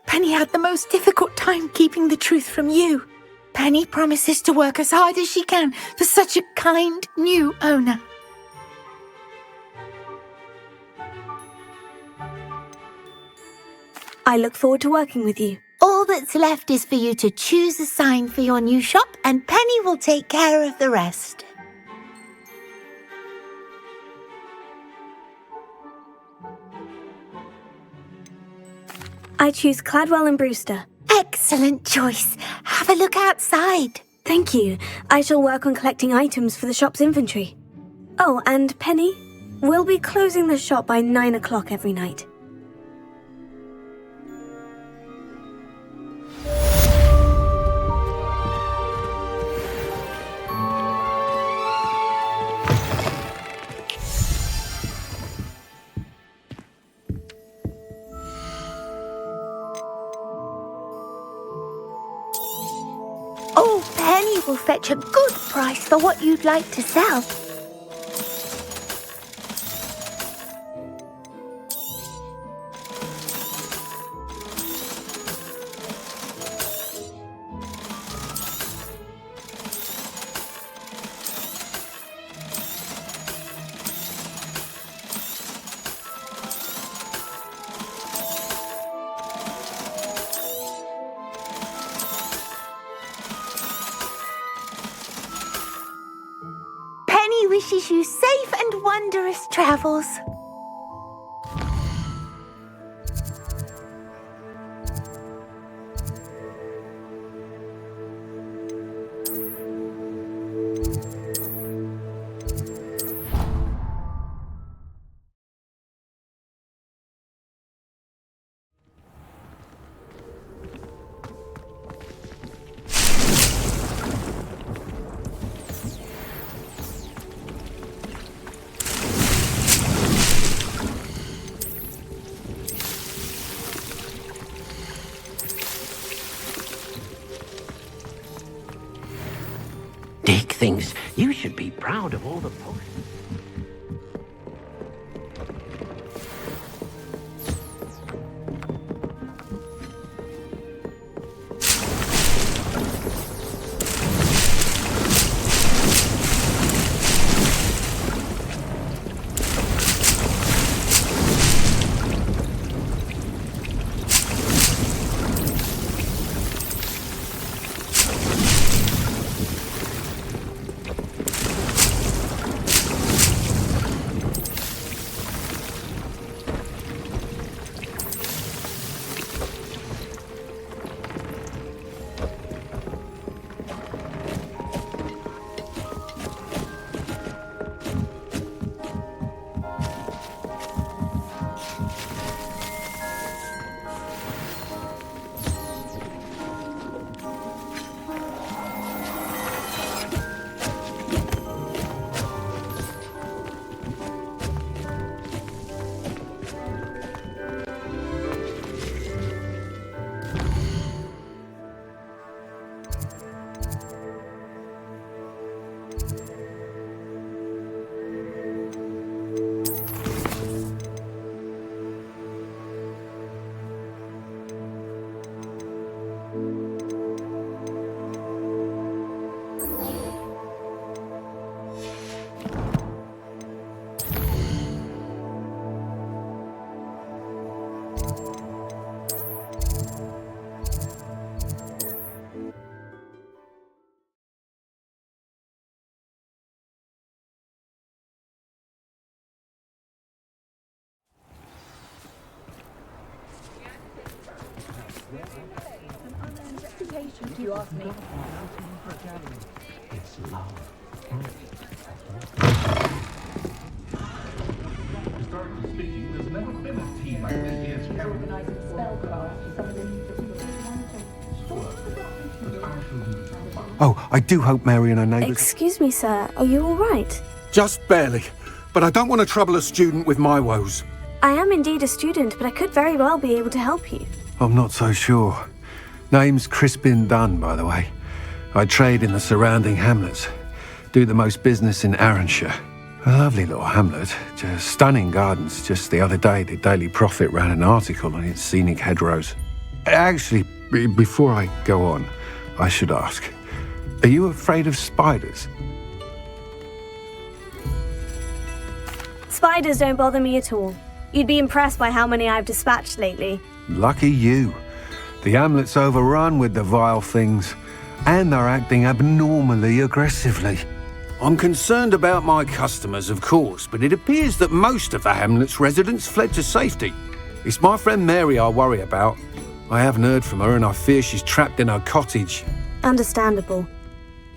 Penny had the most difficult time keeping the truth from you. Penny promises to work as hard as she can for such a kind new owner. I look forward to working with you. All that's left is for you to choose a sign for your new shop, and Penny will take care of the rest. I choose Cladwell and Brewster. Excellent choice. Have a look outside. Thank you. I shall work on collecting items for the shop's inventory. Oh, and Penny, we'll be closing the shop by 9 o'clock every night. Oh, Penny will fetch a good price for what you'd like to sell. Penny wishes you safe and wondrous travels. Dick thinks you should be proud of all the posters. You ask me. It's love. Historically speaking, there's never been a team like this here. Organizing spellcraft. Oh, I do hope Mary and her neighbours... Excuse me, sir. Are you all right? Just barely. But I don't want to trouble a student with my woes. I am indeed a student, but I could very well be able to help you. I'm not so sure. Name's Crispin Dunn, by the way. I trade in the surrounding hamlets. Do the most business in Arranshire. A lovely little hamlet. Just stunning gardens. Just the other day, the Daily Prophet ran an article on its scenic hedgerows. Actually, before I go on, I should ask, are you afraid of spiders? Spiders don't bother me at all. You'd be impressed by how many I've dispatched lately. Lucky you. The hamlet's overrun with the vile things, and they're acting abnormally aggressively. I'm concerned about my customers, of course, but it appears that most of the hamlet's residents fled to safety. It's my friend Mary I worry about. I haven't heard from her, and I fear she's trapped in her cottage. Understandable.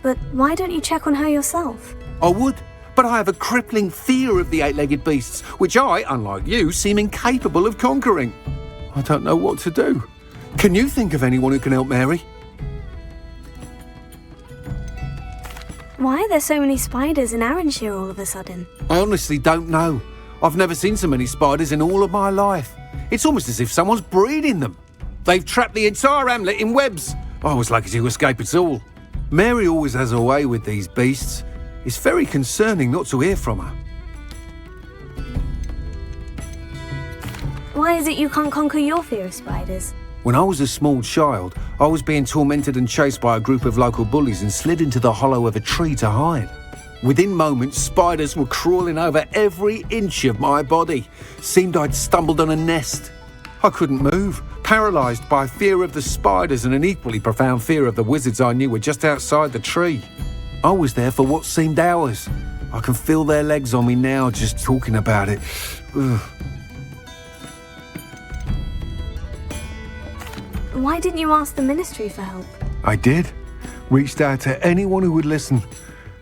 But why don't you check on her yourself? I would, but I have a crippling fear of the eight-legged beasts, which I, unlike you, seem incapable of conquering. I don't know what to do. Can you think of anyone who can help Mary? Why are there so many spiders in Arranshire all of a sudden? I honestly don't know. I've never seen so many spiders in all of my life. It's almost as if someone's breeding them. They've trapped the entire hamlet in webs. I was lucky to escape it all. Mary always has a way with these beasts. It's very concerning not to hear from her. Why is it you can't conquer your fear of spiders? When I was a small child, I was being tormented and chased by a group of local bullies and slid into the hollow of a tree to hide. Within moments, spiders were crawling over every inch of my body. Seemed I'd stumbled on a nest. I couldn't move, paralysed by fear of the spiders and an equally profound fear of the wizards I knew were just outside the tree. I was there for what seemed hours. I can feel their legs on me now just talking about it. Ugh. Why didn't you ask the ministry for help? I did. Reached out to anyone who would listen.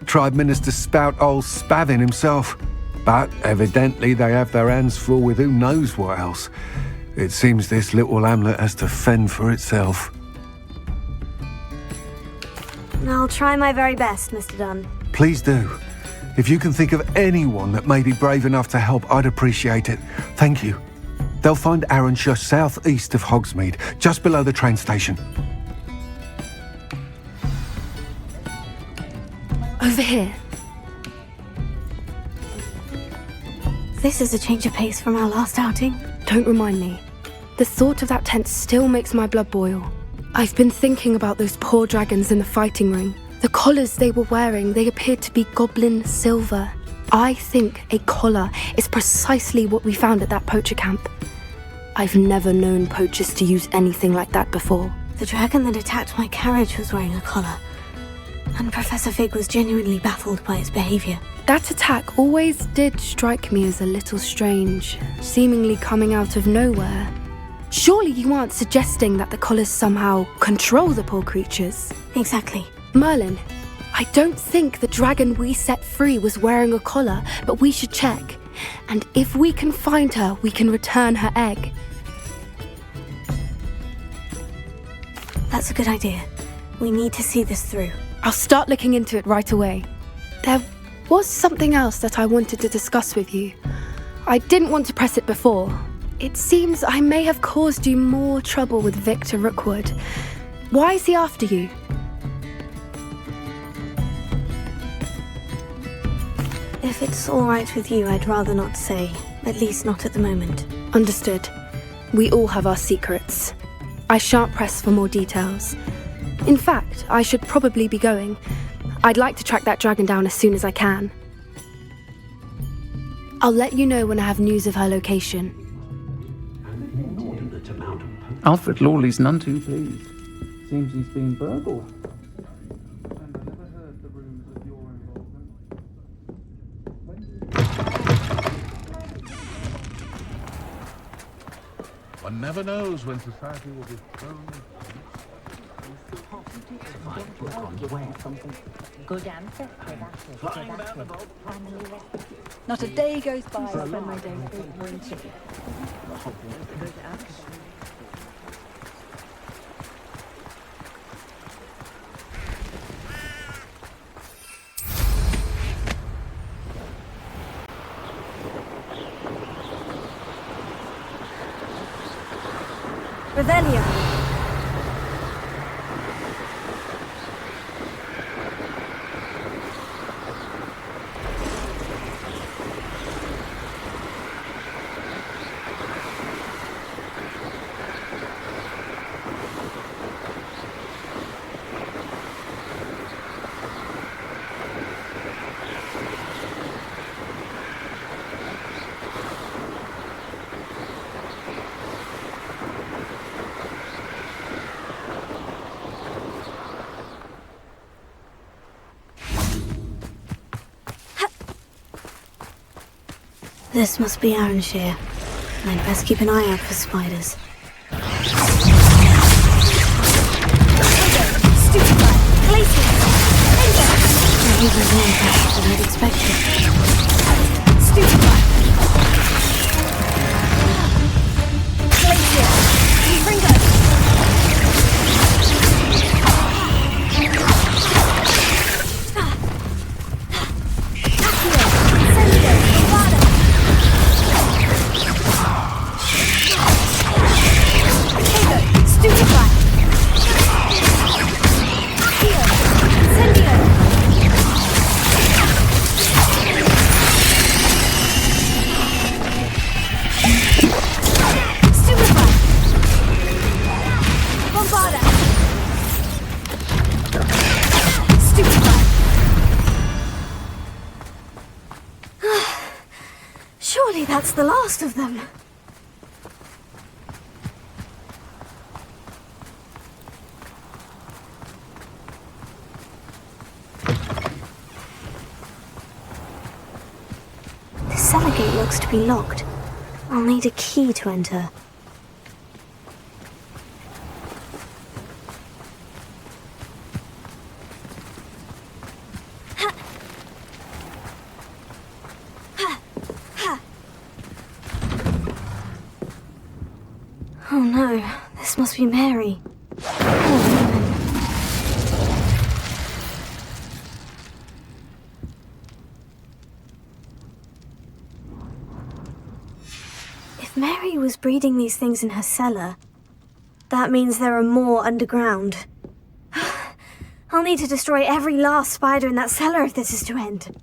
Tried Minister Spout old Spavin himself. But evidently they have their hands full with who knows what else. It seems this little hamlet has to fend for itself. I'll try my very best, Mr. Dunn. Please do. If you can think of anyone that may be brave enough to help, I'd appreciate it. Thank you. They'll find Arranshire southeast of Hogsmeade, just below the train station. Over here. This is a change of pace from our last outing. Don't remind me. The thought of that tent still makes my blood boil. I've been thinking about those poor dragons in the fighting ring. The collars they were wearing, they appeared to be goblin silver. I think a collar is precisely what we found at that poacher camp. I've never known poachers to use anything like that before. The dragon that attacked my carriage was wearing a collar, and Professor Fig was genuinely baffled by its behaviour. That attack always did strike me as a little strange, seemingly coming out of nowhere. Surely you aren't suggesting that the collars somehow control the poor creatures? Exactly. Merlin, I don't think the dragon we set free was wearing a collar, but we should check. And if we can find her, we can return her egg. That's a good idea. We need to see this through. I'll start looking into it right away. There was something else that I wanted to discuss with you. I didn't want to press it before. It seems I may have caused you more trouble with Victor Rookwood. Why is he after you? If it's all right with you, I'd rather not say. At least not at the moment. Understood. We all have our secrets. I shan't press for more details. In fact, I should probably be going. I'd like to track that dragon down as soon as I can. I'll let you know when I have news of her location. Alfred Lawley's none too pleased. Seems he's been burgled. One never knows when society will be thrown. Good answer. Not a day goes by. I spend my days eating chicken. Revelio. This must be Arrowshire. I'd best keep an eye out for spiders. Even more faster than I'd expected. Surely that's the last of them. The cellar gate looks to be locked. I'll need a key to enter. Oh no, this must be Mary. Poor woman. If Mary was breeding these things in her cellar, that means there are more underground. I'll need to destroy every last spider in that cellar if this is to end.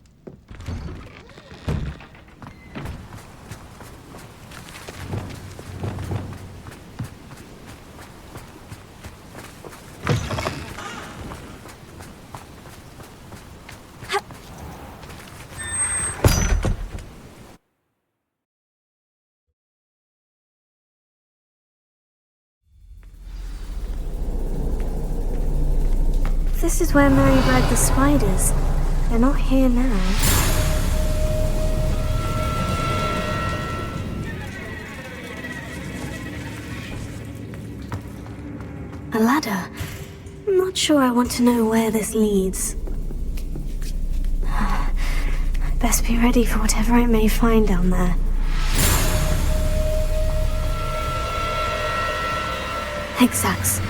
This is where Mary bred the spiders. They're not here now. A ladder. I'm not sure I want to know where this leads. I'd best be ready for whatever I may find down there. Exacts.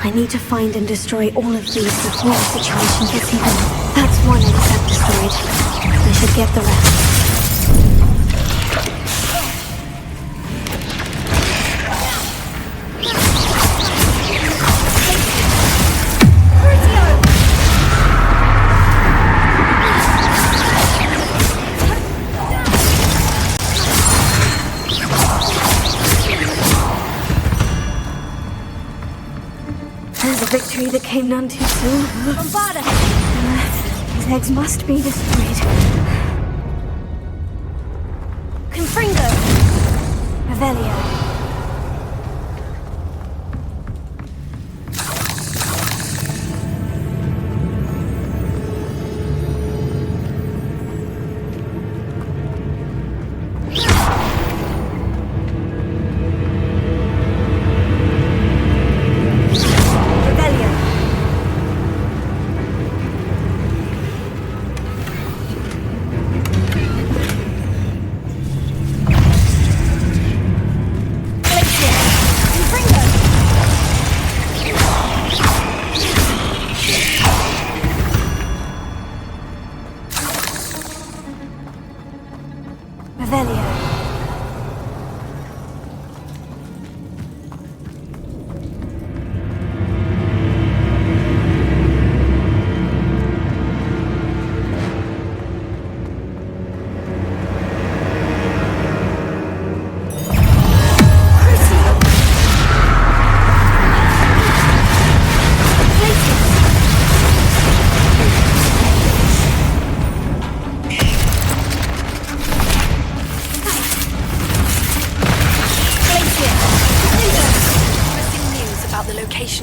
I need to find and destroy all of these before the situation gets even. That's one exact destroyed. I should get the rest. Victory that came none too soon. These eggs must be destroyed. Confringo! Revelio.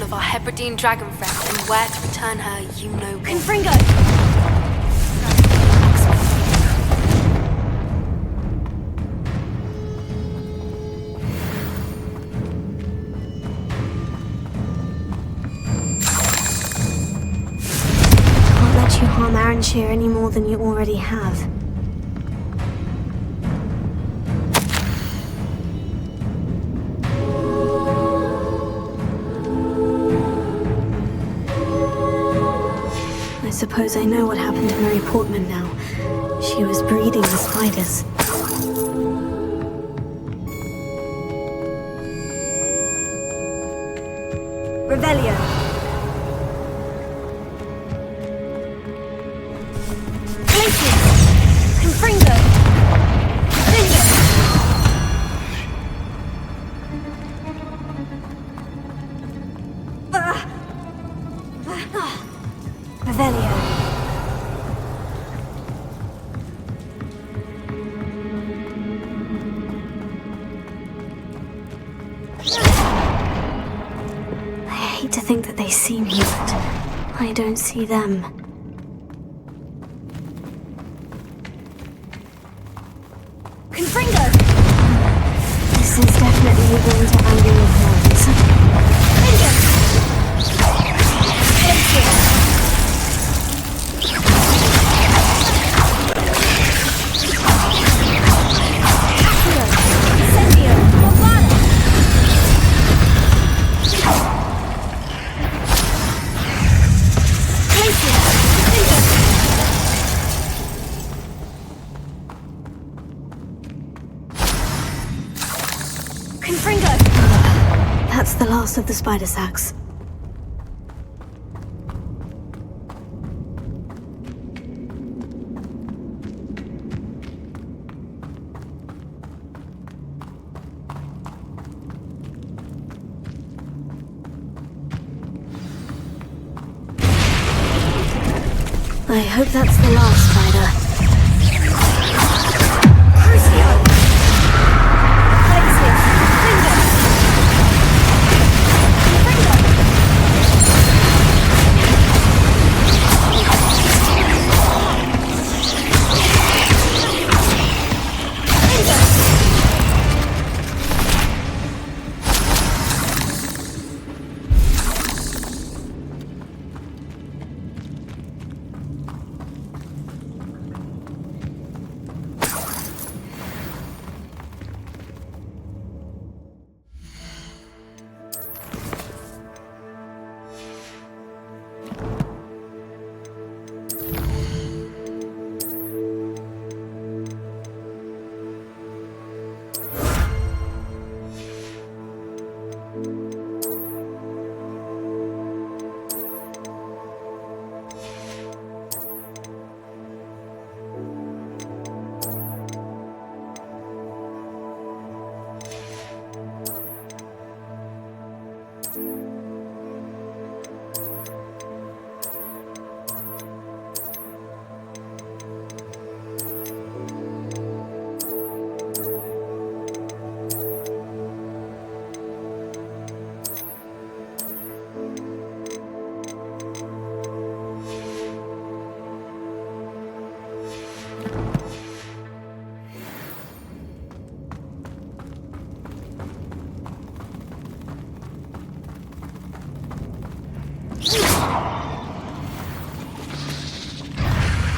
Of our Hebridean dragon friend and where to return her, you know what. Confringo! harm Aranshir any more than you already have. I suppose I know what happened to Mary Portman now. She was breeding the spiders. Revelio. Glacius. Confringo. Confringo. Revelio. I hate to think that they see me, but I don't see them. Confringo. This is definitely going to anger your parents. Confringo. Glacius. Accio. Incendio. Morvana. Glacius. Confringo. Confringo. That's the last of the spider sacks. I hope that's the last spider. Crucio. Glacius. Confringo.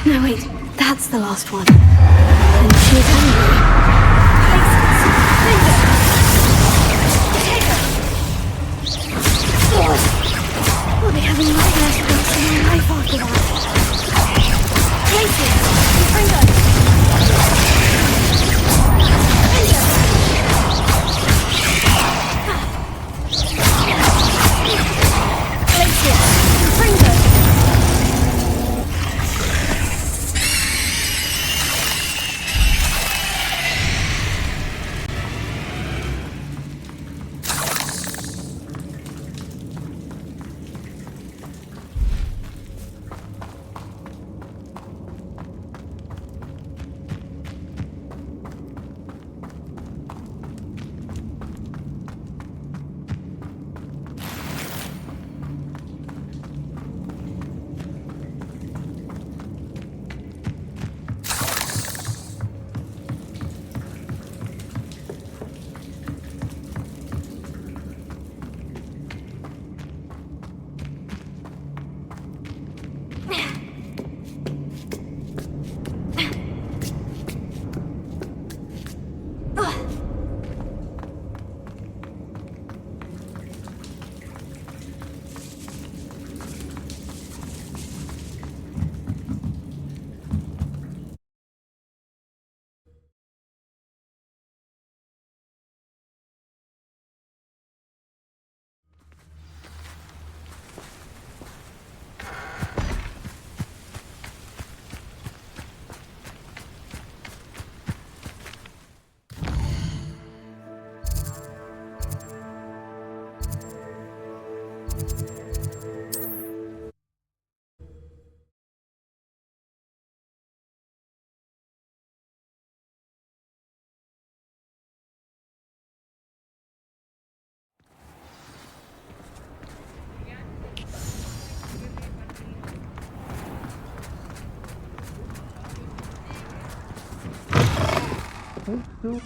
No, wait, that's the last one. And she's angry. We'll be having nightmares for the rest of my life after that. Glacius! Confringo! Glacius! Confringo!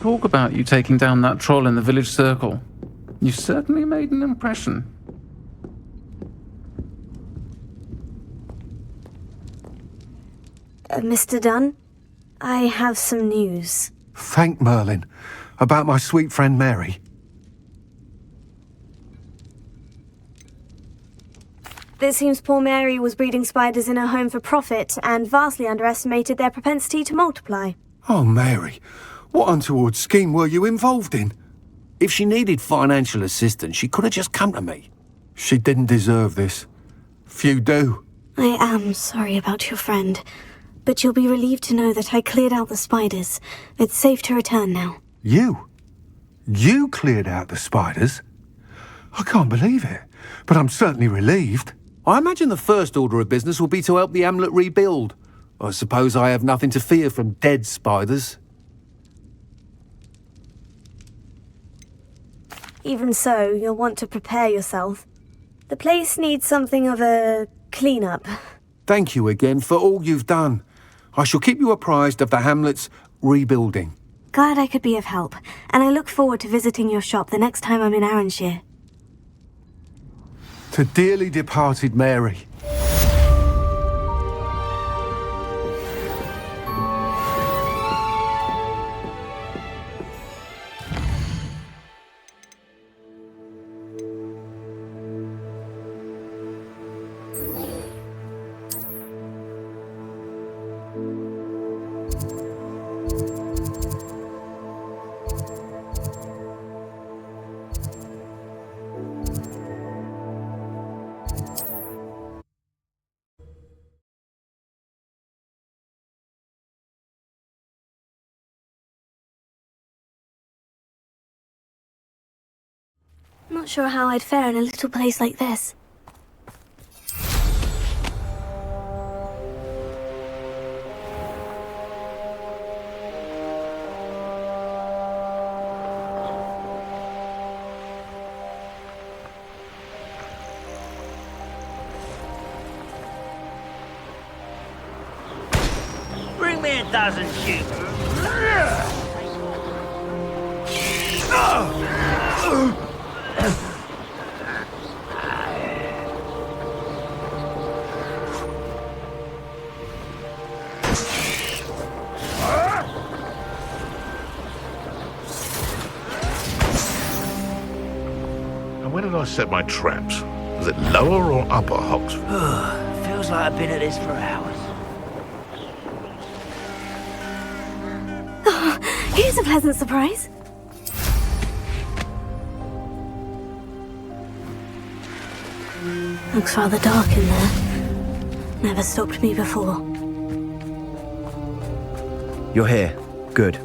Talk about you taking down that troll in the village circle. You certainly made an impression. Mr. Dunn, I have some news. Thank Merlin. About my sweet friend Mary. It seems poor Mary was breeding spiders in her home for profit and vastly underestimated their propensity to multiply. Oh, Mary, what untoward scheme were you involved in? If she needed financial assistance, she could have just come to me. She didn't deserve this. Few do. I am sorry about your friend, but you'll be relieved to know that I cleared out the spiders. It's safe to return now. You? You cleared out the spiders? I can't believe it, but I'm certainly relieved. I imagine the first order of business will be to help the hamlet rebuild. I suppose I have nothing to fear from dead spiders. Even so, you'll want to prepare yourself. The place needs something of a clean-up. Thank you again for all you've done. I shall keep you apprised of the hamlet's rebuilding. Glad I could be of help, and I look forward to visiting your shop the next time I'm in Arranshire. To dearly departed Mary. Not sure how I'd fare in a little place like this. Bring me a dozen sheep. And where did I set my traps? Was it lower or upper Hogwarts? Feels like I've been at this for hours. Oh, here's a pleasant surprise. Looks rather dark in there. Never stopped me before. You're here. Good.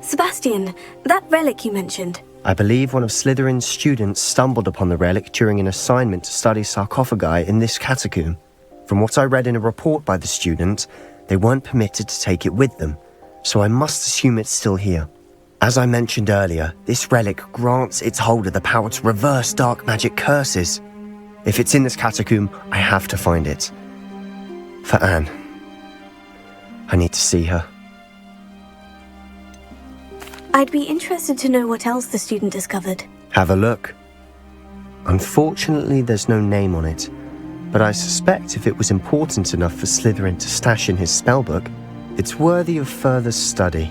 Sebastian, that relic you mentioned. I believe one of Slytherin's students stumbled upon the relic during an assignment to study sarcophagi in this catacomb. From what I read in a report by the student, they weren't permitted to take it with them, so I must assume it's still here. As I mentioned earlier, this relic grants its holder the power to reverse dark magic curses. If it's in this catacomb, I have to find it. For Anne. I need to see her. I'd be interested to know what else the student discovered. Have a look. Unfortunately, there's no name on it, but I suspect if it was important enough for Slytherin to stash in his spellbook, it's worthy of further study.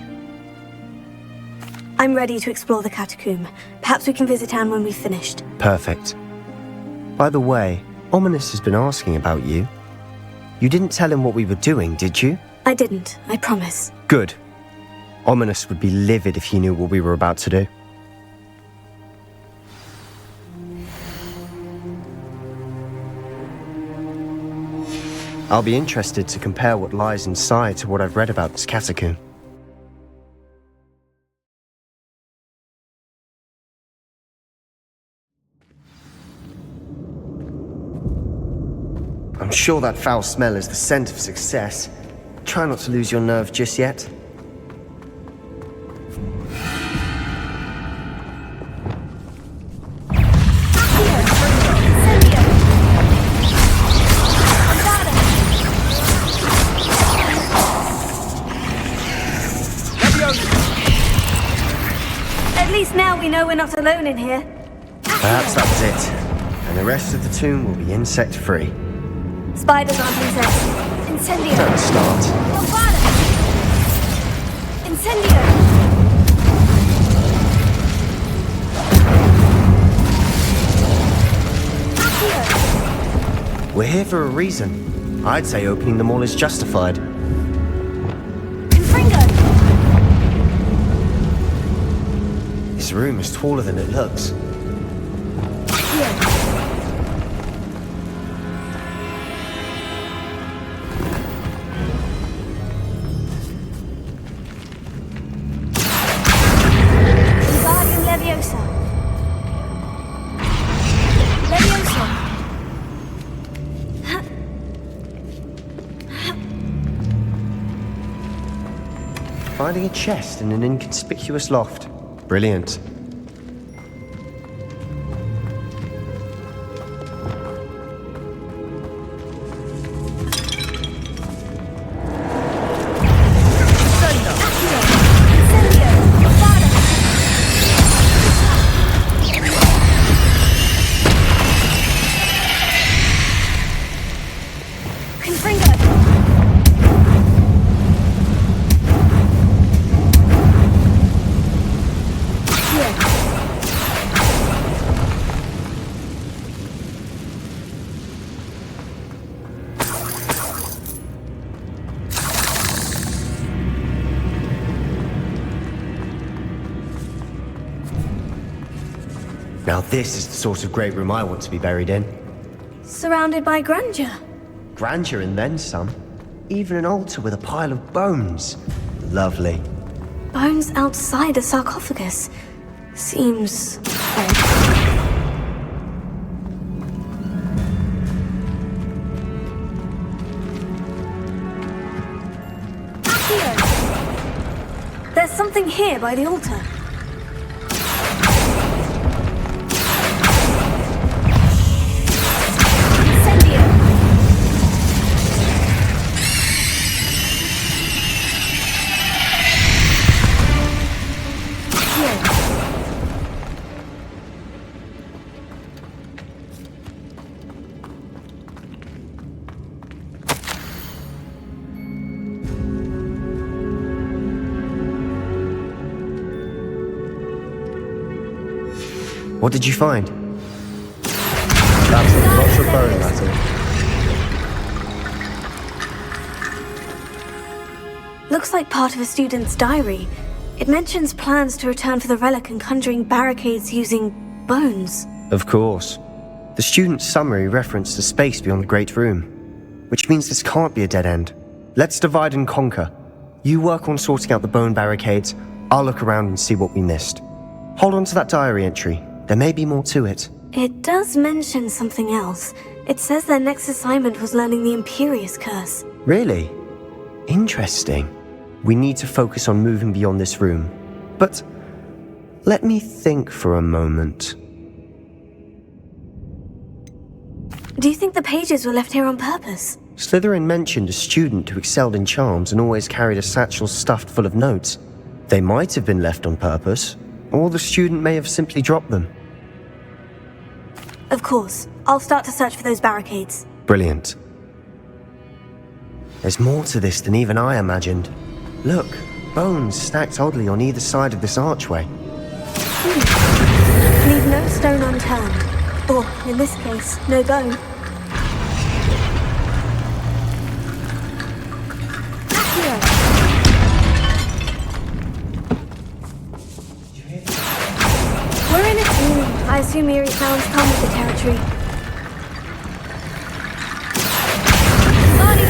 I'm ready to explore the catacomb. Perhaps we can visit Anne when we've finished. Perfect. By the way, Ominous has been asking about you. You didn't tell him what we were doing, did you? I didn't, I promise. Good. Ominous would be livid if he knew what we were about to do. I'll be interested to compare what lies inside to what I've read about this catacomb. I'm sure that foul smell is the scent of success. Try not to lose your nerve just yet. At least now we know we're not alone in here. Perhaps that was it. And the rest of the tomb will be insect-free. Spiders aren't insects. Incendio! Don't start. Incendio! We're here for a reason. I'd say opening them all is justified. This room is taller than it looks. Finding a chest in an inconspicuous loft. Brilliant. Now this is the sort of great room I want to be buried in. Surrounded by grandeur. Grandeur and then some. Even an altar with a pile of bones. Lovely. Bones outside a sarcophagus. Seems odd. There's something here by the altar. What did you find? That's a lot of bone, Matty. Looks like part of a student's diary. It mentions plans to return for the relic and conjuring barricades using bones. Of course. The student's summary referenced a space beyond the Great Room, which means this can't be a dead end. Let's divide and conquer. You work on sorting out the bone barricades, I'll look around and see what we missed. Hold on to that diary entry. There may be more to it. It does mention something else. It says their next assignment was learning the Imperious Curse. Really? Interesting. We need to focus on moving beyond this room. But let me think for a moment. Do you think the pages were left here on purpose? Slytherin mentioned a student who excelled in charms and always carried a satchel stuffed full of notes. They might have been left on purpose, or the student may have simply dropped them. Of course. I'll start to search for those barricades. Brilliant. There's more to this than even I imagined. Look, bones stacked oddly on either side of this archway. Leave no stone unturned. Or, in this case, no bone. We're in a tomb. I assume eerie sounds come with the territory. Body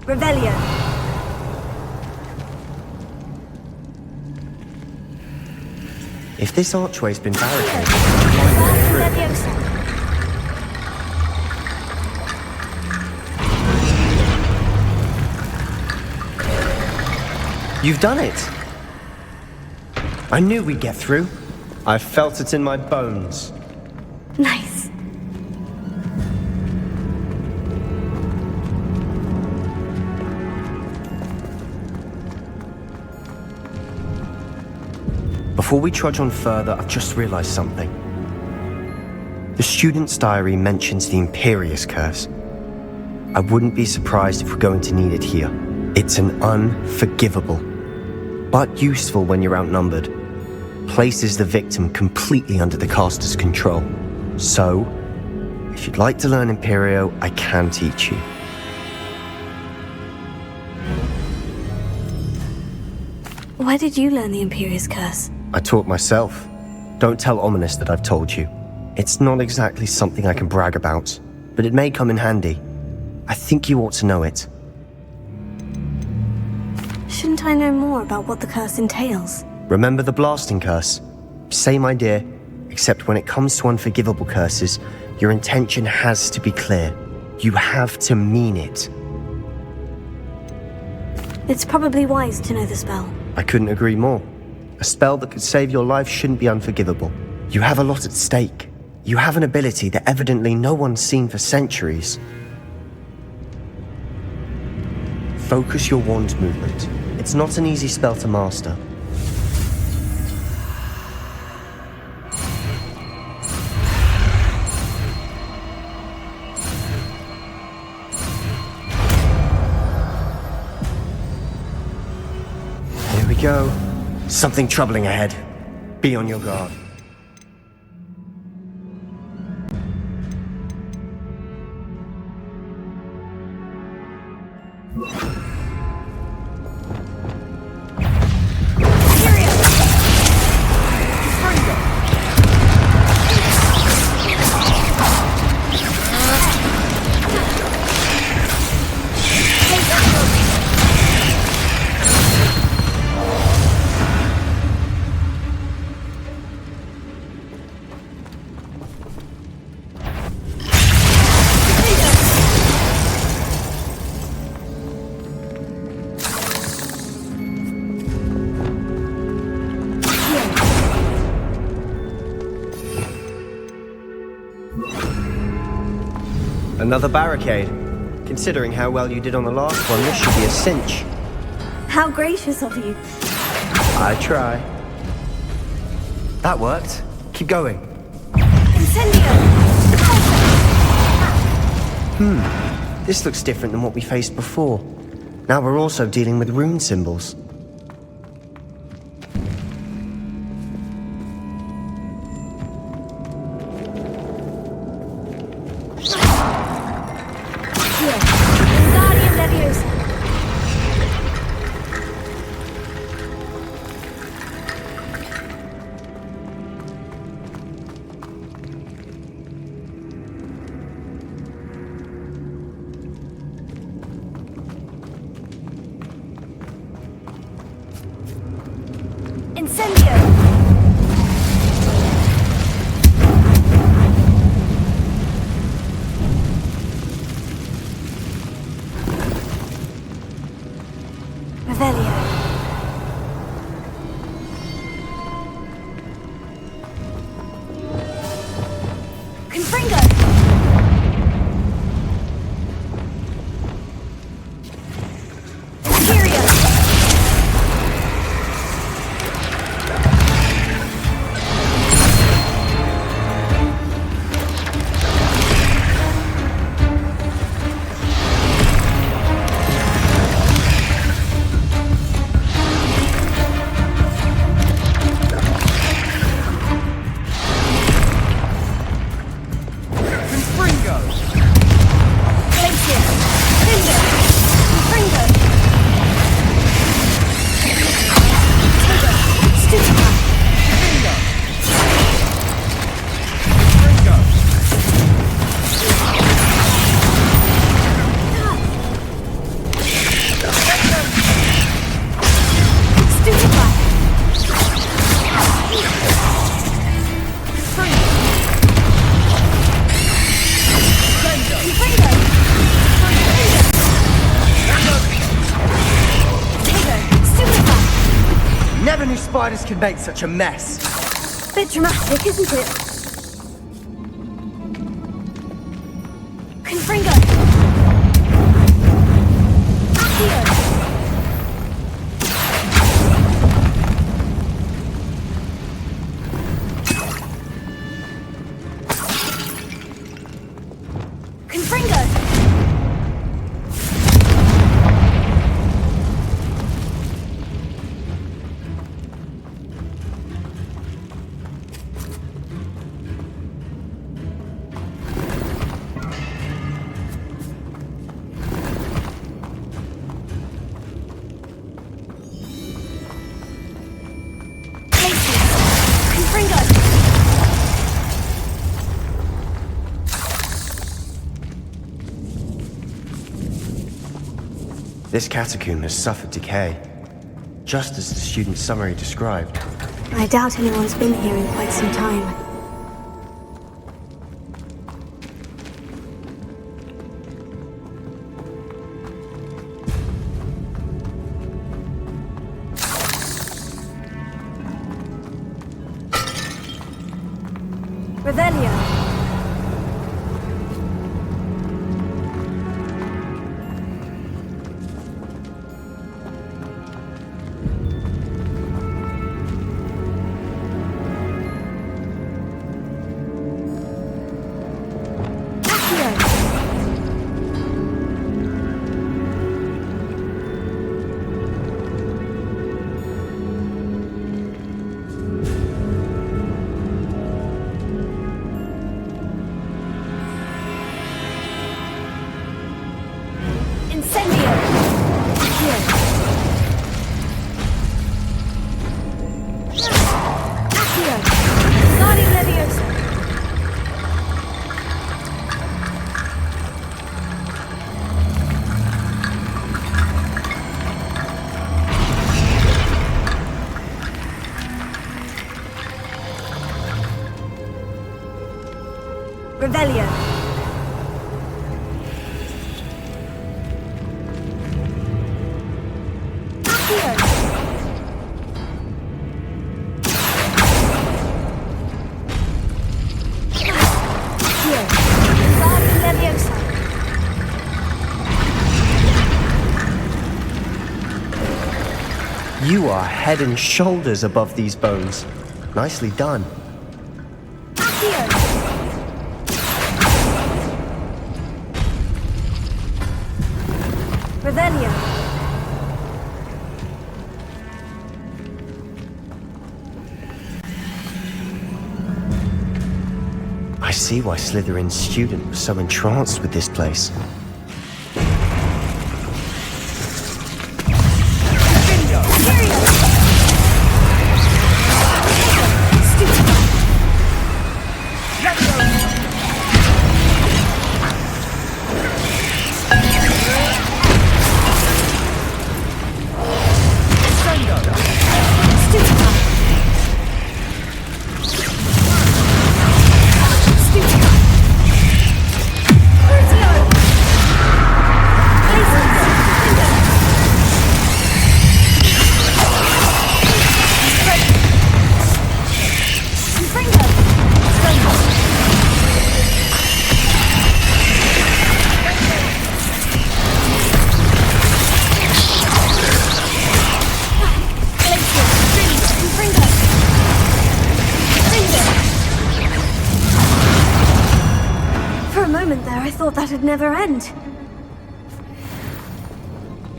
Revelio. If this archway's been barricaded, find a way through. Leviosa. You've done it! I knew we'd get through. I felt it in my bones. Nice. Before we trudge on further, I've just realized something. The student's diary mentions the Imperious Curse. I wouldn't be surprised if we're going to need it here. It's an unforgivable, but useful when you're outnumbered. Places the victim completely under the caster's control. So, if you'd like to learn Imperio, I can teach you. Why did you learn the Imperious Curse? I taught myself. Don't tell Ominous that I've told you. It's not exactly something I can brag about, but it may come in handy. I think you ought to know it. Shouldn't I know more about what the curse entails? Remember the blasting curse? Same idea, except when it comes to unforgivable curses, your intention has to be clear. You have to mean it. It's probably wise to know the spell. I couldn't agree more. A spell that could save your life shouldn't be unforgivable. You have a lot at stake. You have an ability that evidently no one's seen for centuries. Focus your wand movement. It's not an easy spell to master. Here we go. Something troubling ahead. Be on your guard. Another barricade. Considering how well you did on the last one, this should be a cinch. How gracious of you. I try. That worked. Keep going. Incendio! This looks different than what we faced before. Now we're also dealing with rune symbols. spiders can make such a mess. Bit dramatic, isn't it? Confringo! Accio! Confringo! This catacomb has suffered decay, just as the student summary described. I doubt anyone's been here in quite some time. Revelio! Revelio. You are head and shoulders above these bones. Nicely done. Revelio. I see why Slytherin's student was so entranced with this place. I thought that'd never end.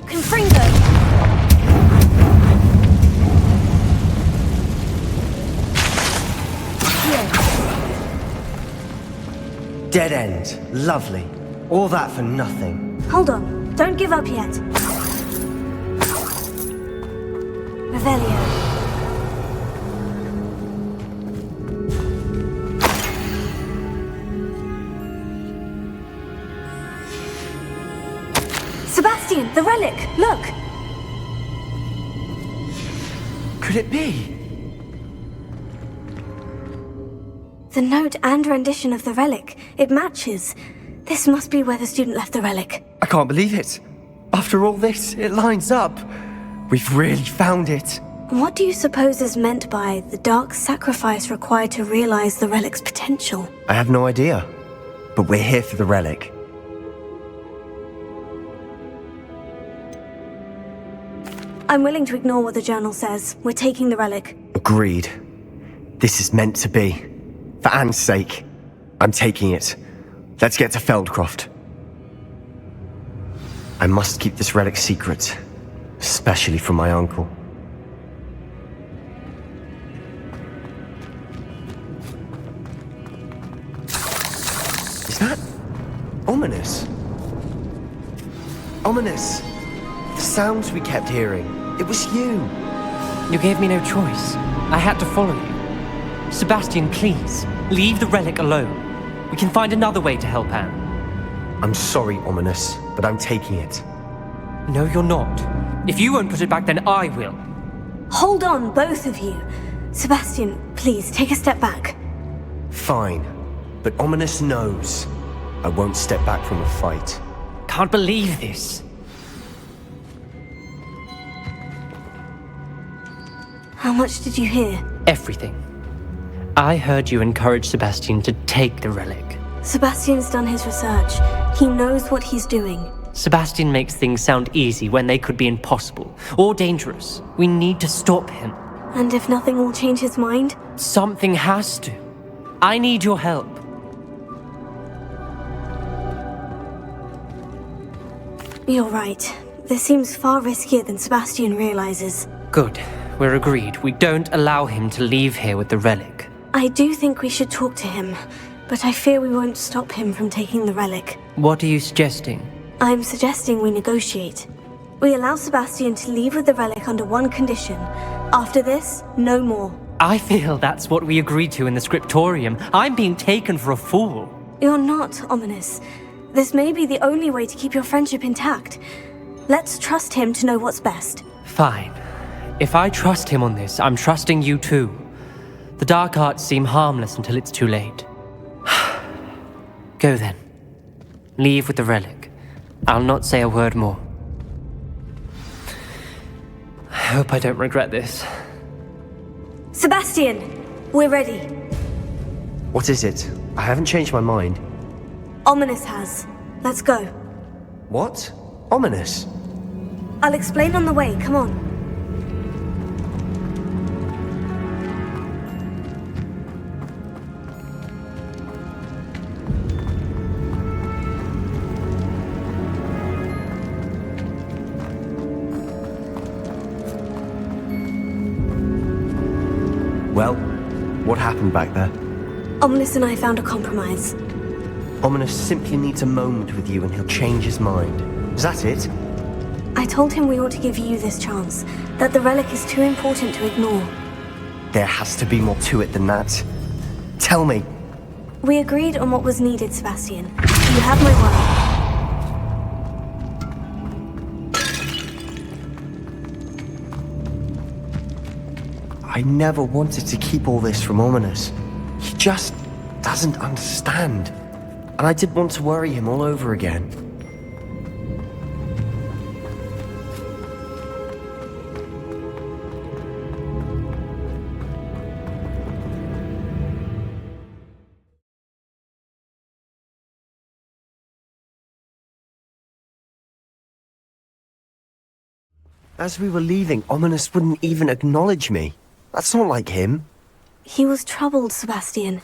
Confringo! Dead end. Lovely. All that for nothing. Hold on. Don't give up yet. Revelio. Sebastian, the relic! Look! Could it be? The note and rendition of the relic. It matches. This must be where the student left the relic. I can't believe it. After all this, it lines up. We've really found it. What do you suppose is meant by the dark sacrifice required to realize the relic's potential? I have no idea. But we're here for the relic. I'm willing to ignore what the journal says. We're taking the relic. Agreed. This is meant to be. For Anne's sake, I'm taking it. Let's get to Feldcroft. I must keep this relic secret, especially from my uncle. Is that ominous? Ominous! The sounds we kept hearing. It was you. You gave me no choice. I had to follow you. Sebastian, please, leave the relic alone. We can find another way to help Anne. I'm sorry, Ominous, but I'm taking it. No, you're not. If you won't put it back, then I will. Hold on, both of you. Sebastian, please, take a step back. Fine, but Ominous knows I won't step back from a fight. Can't believe this. How much did you hear? Everything. I heard you encourage Sebastian to take the relic. Sebastian's done his research. He knows what he's doing. Sebastian makes things sound easy when they could be impossible or dangerous. We need to stop him. And if nothing will change his mind? Something has to. I need your help. You're right. This seems far riskier than Sebastian realizes. Good. We're agreed. We don't allow him to leave here with the relic. I do think we should talk to him, but I fear we won't stop him from taking the relic. What are you suggesting? I'm suggesting we negotiate. We allow Sebastian to leave with the relic under one condition. After this, no more. I feel that's what we agreed to in the scriptorium. I'm being taken for a fool. You're not, Ominous. This may be the only way to keep your friendship intact. Let's trust him to know what's best. Fine. If I trust him on this, I'm trusting you too. The dark arts seem harmless until it's too late. Go then. Leave with the relic. I'll not say a word more. I hope I don't regret this. Sebastian! We're ready. What is it? I haven't changed my mind. Ominous has. Let's go. What? Ominous? I'll explain on the way. Come on. Well, what happened back there? Ominous and I found a compromise. Ominous simply needs a moment with you and he'll change his mind. Is that it? I told him we ought to give you this chance, that the relic is too important to ignore. There has to be more to it than that. Tell me. We agreed on what was needed, Sebastian. You have my word. I never wanted to keep all this from Ominous. He just doesn't understand. And I didn't want to worry him all over again. As we were leaving, Ominous wouldn't even acknowledge me. That's not like him. He was troubled, Sebastian.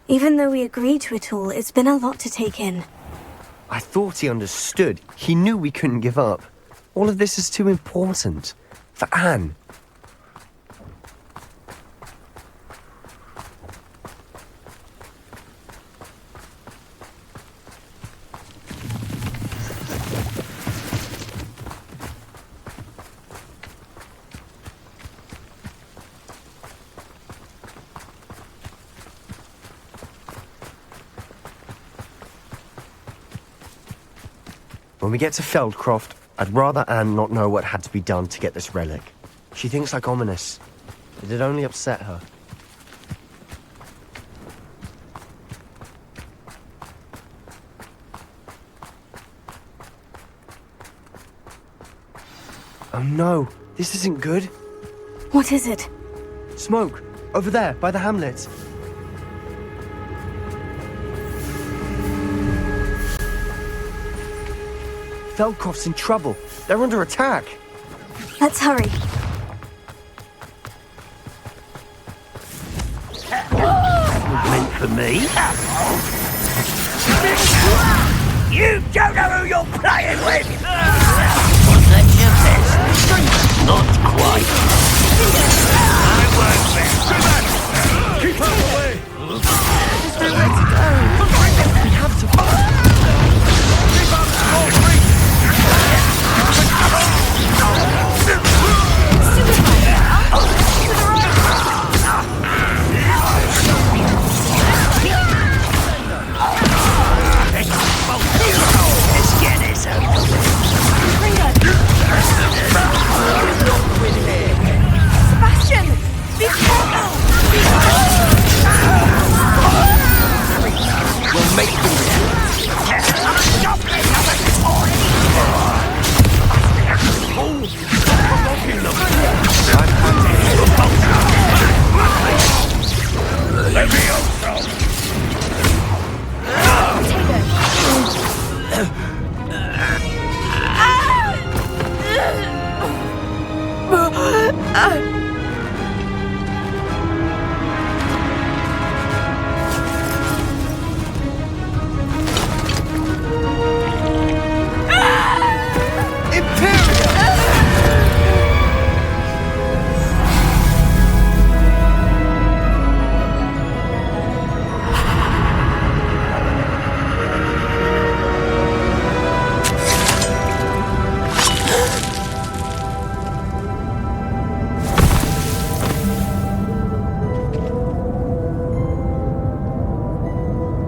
Even though we agreed to it all, it's been a lot to take in. I thought he understood. He knew we couldn't give up. All of this is too important. For Anne. When we get to Feldcroft, I'd rather Anne not know what had to be done to get this relic. She thinks like Ominous. It'd only upset her. Oh no, this isn't good. What is it? Smoke. Over there, by the hamlet. Feldcroft's in trouble. They're under attack. Let's hurry. Meant for me. You don't know who you're playing with! That's your best. Not quite. I won't bet. Keep out of the way! There's nowhere to go. We have to... Keep out of small creek! Let's get this over with. Sebastian! Be careful! We'll make them... Let me also.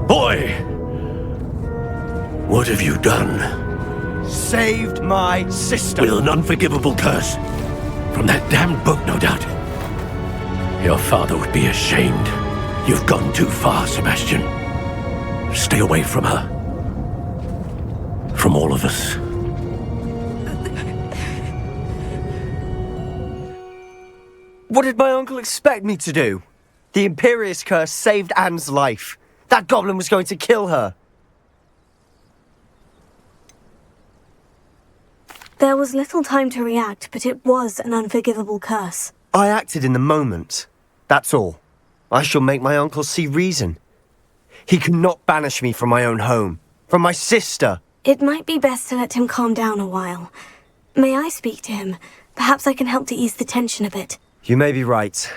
Boy! What have you done? Saved my sister. With an unforgivable curse. From that damned book, no doubt. Your father would be ashamed. You've gone too far, Sebastian. Stay away from her. From all of us. What did my uncle expect me to do? The Imperious curse saved Anne's life. That goblin was going to kill her. There was little time to react, but it was an unforgivable curse. I acted in the moment. That's all. I shall make my uncle see reason. He cannot banish me from my own home. From my sister. It might be best to let him calm down a while. May I speak to him? Perhaps I can help to ease the tension a bit. You may be right.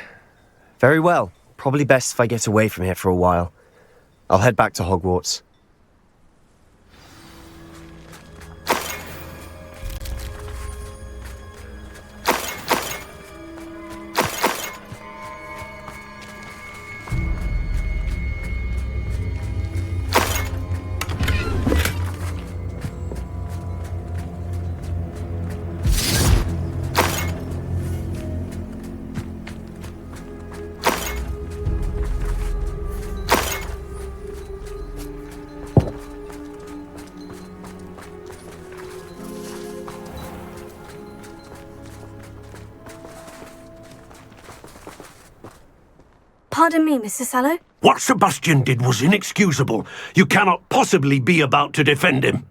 Very well. Probably best if I get away from here for a while. I'll head back to Hogwarts. Pardon me, Mr. Sallow. What Sebastian did was inexcusable. You cannot possibly be about to defend him.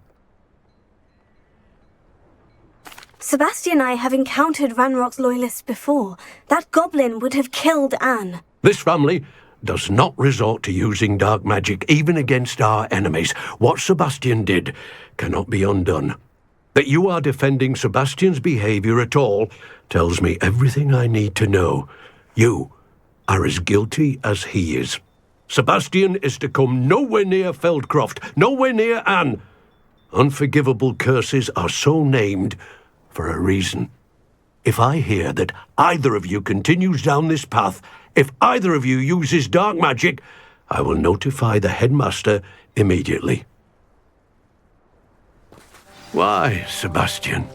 Sebastian and I have encountered Ranrock's loyalists before. That goblin would have killed Anne. This family does not resort to using dark magic even against our enemies. What Sebastian did cannot be undone. That you are defending Sebastian's behavior at all tells me everything I need to know. You are as guilty as he is. Sebastian is to come nowhere near Feldcroft, nowhere near Anne. Unforgivable curses are so named for a reason. If I hear that either of you continues down this path, if either of you uses dark magic, I will notify the headmaster immediately. Why, Sebastian?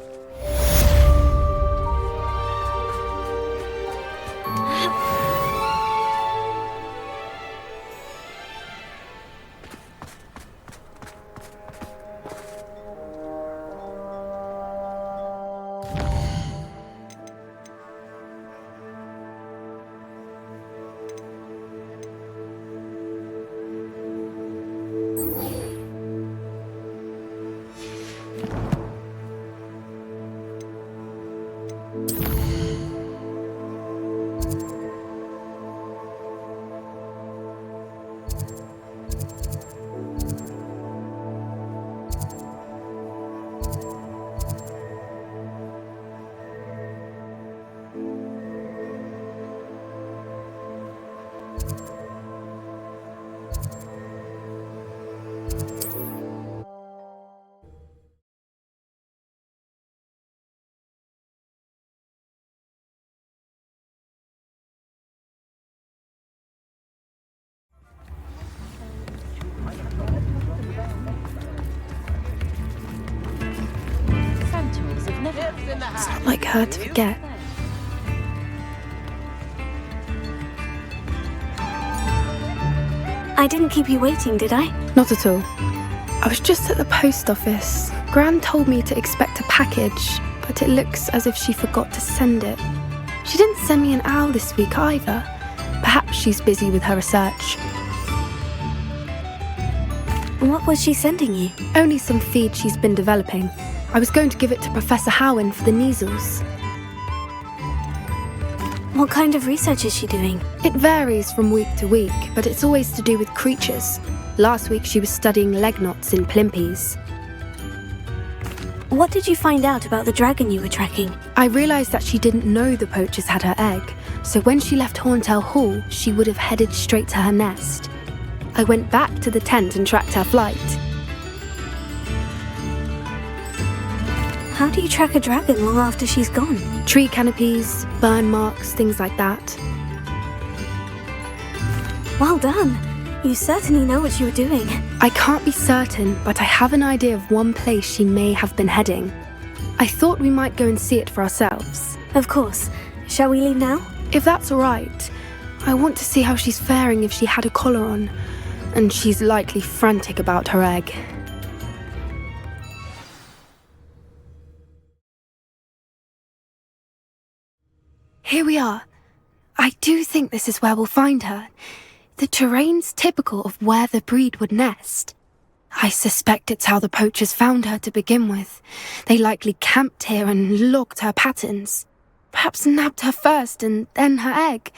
It's not like her to forget. I didn't keep you waiting, did I? Not at all. I was just at the post office. Gran told me to expect a package, but it looks as if she forgot to send it. She didn't send me an owl this week either. Perhaps she's busy with her research. What was she sending you? Only some feed she's been developing. I was going to give it to Professor Howen for the measles. What kind of research is she doing? It varies from week to week, but it's always to do with creatures. Last week she was studying leg knots in plimpies. What did you find out about the dragon you were tracking? I realised that she didn't know the poachers had her egg, so when she left Horntail Hall, she would have headed straight to her nest. I went back to the tent and tracked her flight. How do you track a dragon long after she's gone? Tree canopies, burn marks, things like that. Well done. You certainly know what you were doing. I can't be certain, but I have an idea of one place she may have been heading. I thought we might go and see it for ourselves. Of course. Shall we leave now? If that's all right. I want to see how she's faring if she had a collar on. And she's likely frantic about her egg. Here we are. I do think this is where we'll find her. The terrain's typical of where the breed would nest. I suspect it's how the poachers found her to begin with. They likely camped here and logged her patterns. Perhaps nabbed her first and then her egg.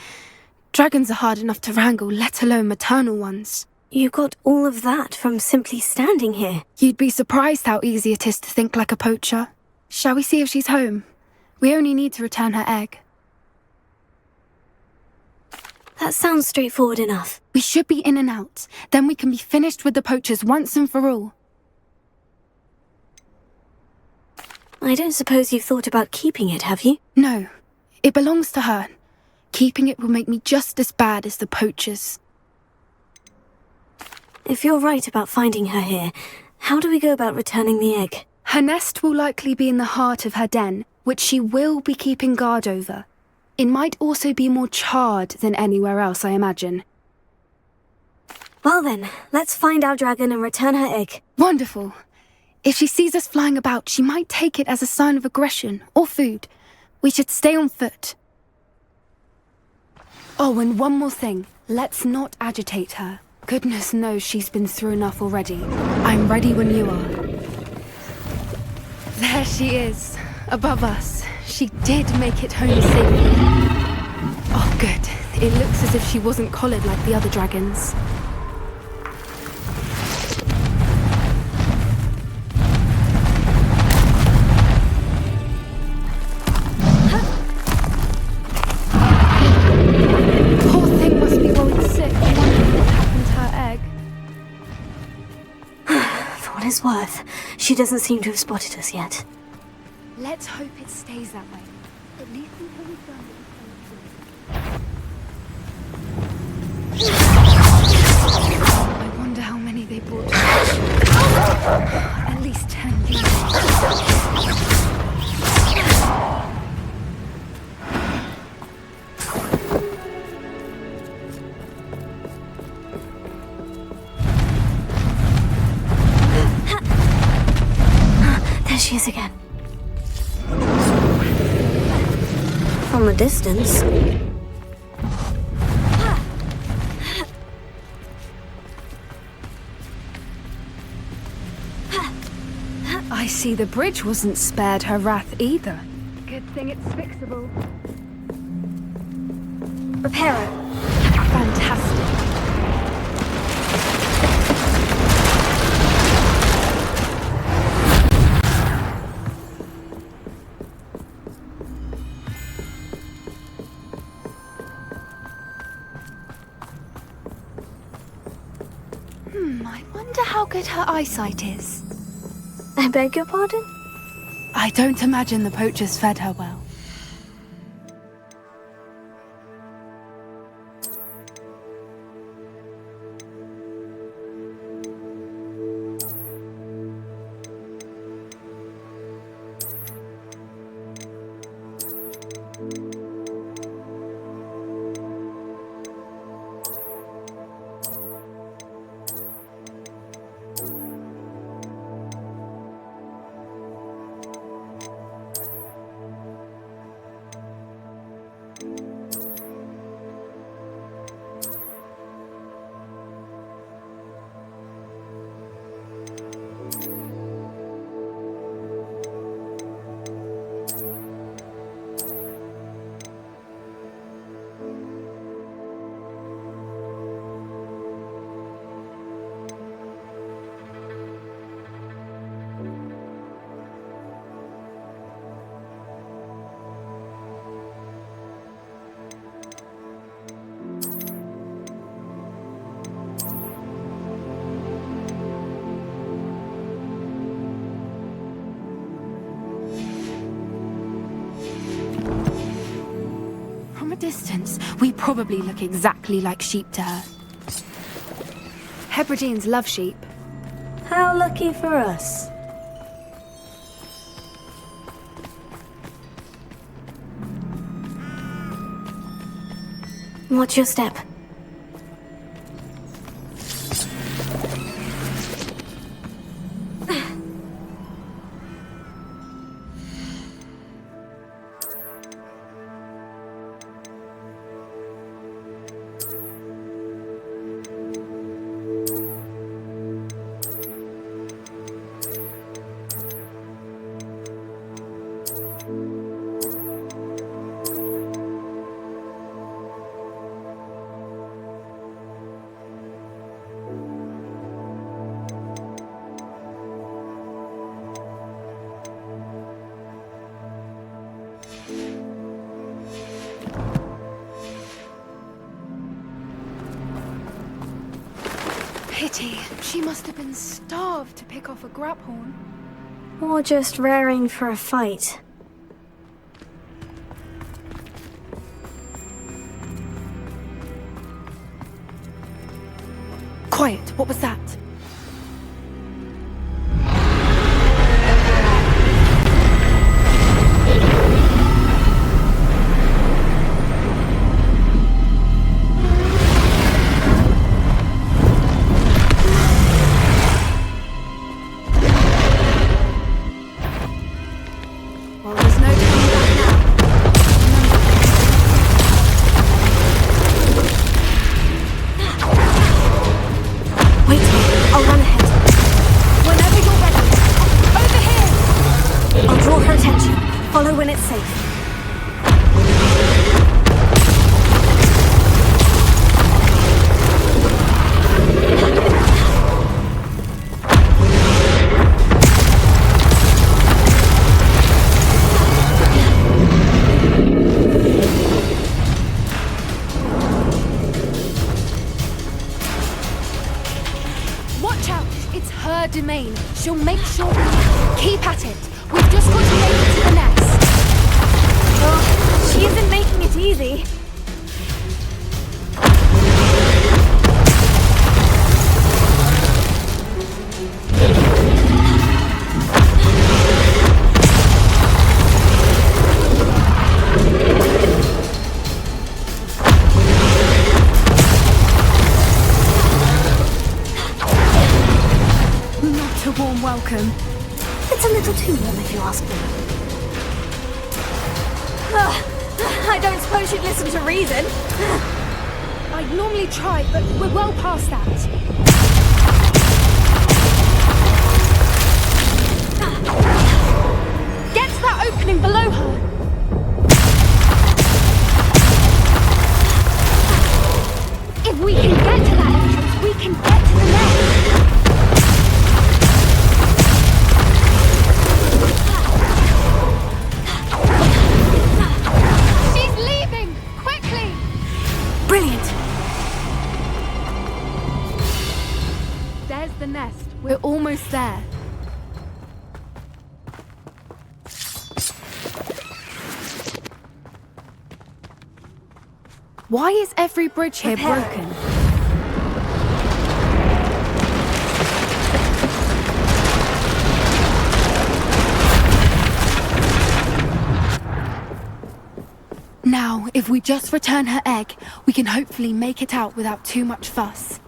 Dragons are hard enough to wrangle, let alone maternal ones. You got all of that from simply standing here. You'd be surprised how easy it is to think like a poacher. Shall we see if she's home? We only need to return her egg. That sounds straightforward enough. We should be in and out. Then we can be finished with the poachers once and for all. I don't suppose you've thought about keeping it, have you? No. It belongs to her. Keeping it will make me just as bad as the poachers. If you're right about finding her here, how do we go about returning the egg? Her nest will likely be in the heart of her den, which she will be keeping guard over. It might also be more charred than anywhere else, I imagine. Well then, let's find our dragon and return her egg. Wonderful. If she sees us flying about, she might take it as a sign of aggression or food. We should stay on foot. Oh, and one more thing. Let's not agitate her. Goodness knows she's been through enough already. I'm ready when you are. There she is, above us. She did make it home safely. Oh, good. It looks as if she wasn't collared like the other dragons. Poor thing must be going sick. I wonder what happened to her egg. For what it's worth, she doesn't seem to have spotted us yet. Let's hope it stays that way. At least until we've done it. I wonder how many they brought to At least 10 leaves. There she is again. From a distance. I see the bridge wasn't spared her wrath either. Good Good thing it's fixable. Repair it. Fantastic. I wonder how good her eyesight is. I beg your pardon? I don't imagine the poachers fed her well. From a distance, we probably look exactly like sheep to her. Hebrideans love sheep. How lucky for us. Watch your step. Pity. She must have been starved to pick off a graphorn. Or just raring for a fight. Quiet. What was that? Domain. She'll make sure we keep at it. We've just got to make it to the nest. Oh, she isn't making it easy. Welcome. It's a little too warm if you ask me. I don't suppose she'd listen to reason. I'd normally try, but we're well past that. Get to that opening below her. We're almost there. Why is every bridge here broken? Now, if we just return her egg, we can hopefully make it out without too much fuss.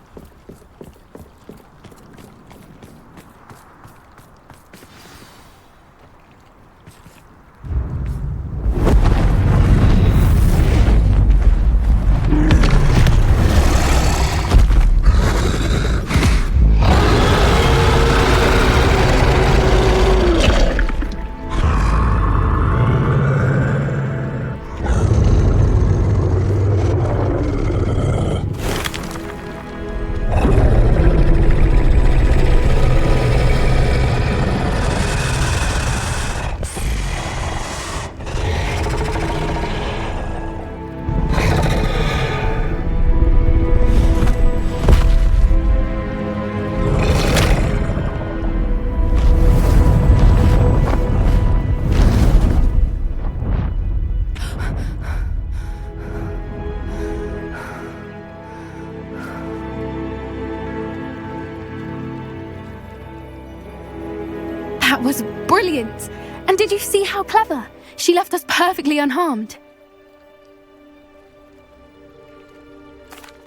That was brilliant! And did you see how clever? She left us perfectly unharmed.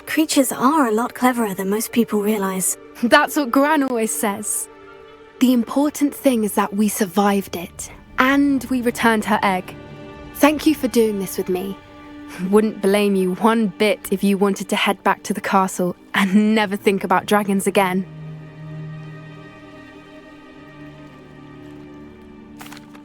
Creatures are a lot cleverer than most people realize. That's what Gran always says. The important thing is that we survived it, and we returned her egg. Thank you for doing this with me. Wouldn't blame you one bit if you wanted to head back to the castle and never think about dragons again.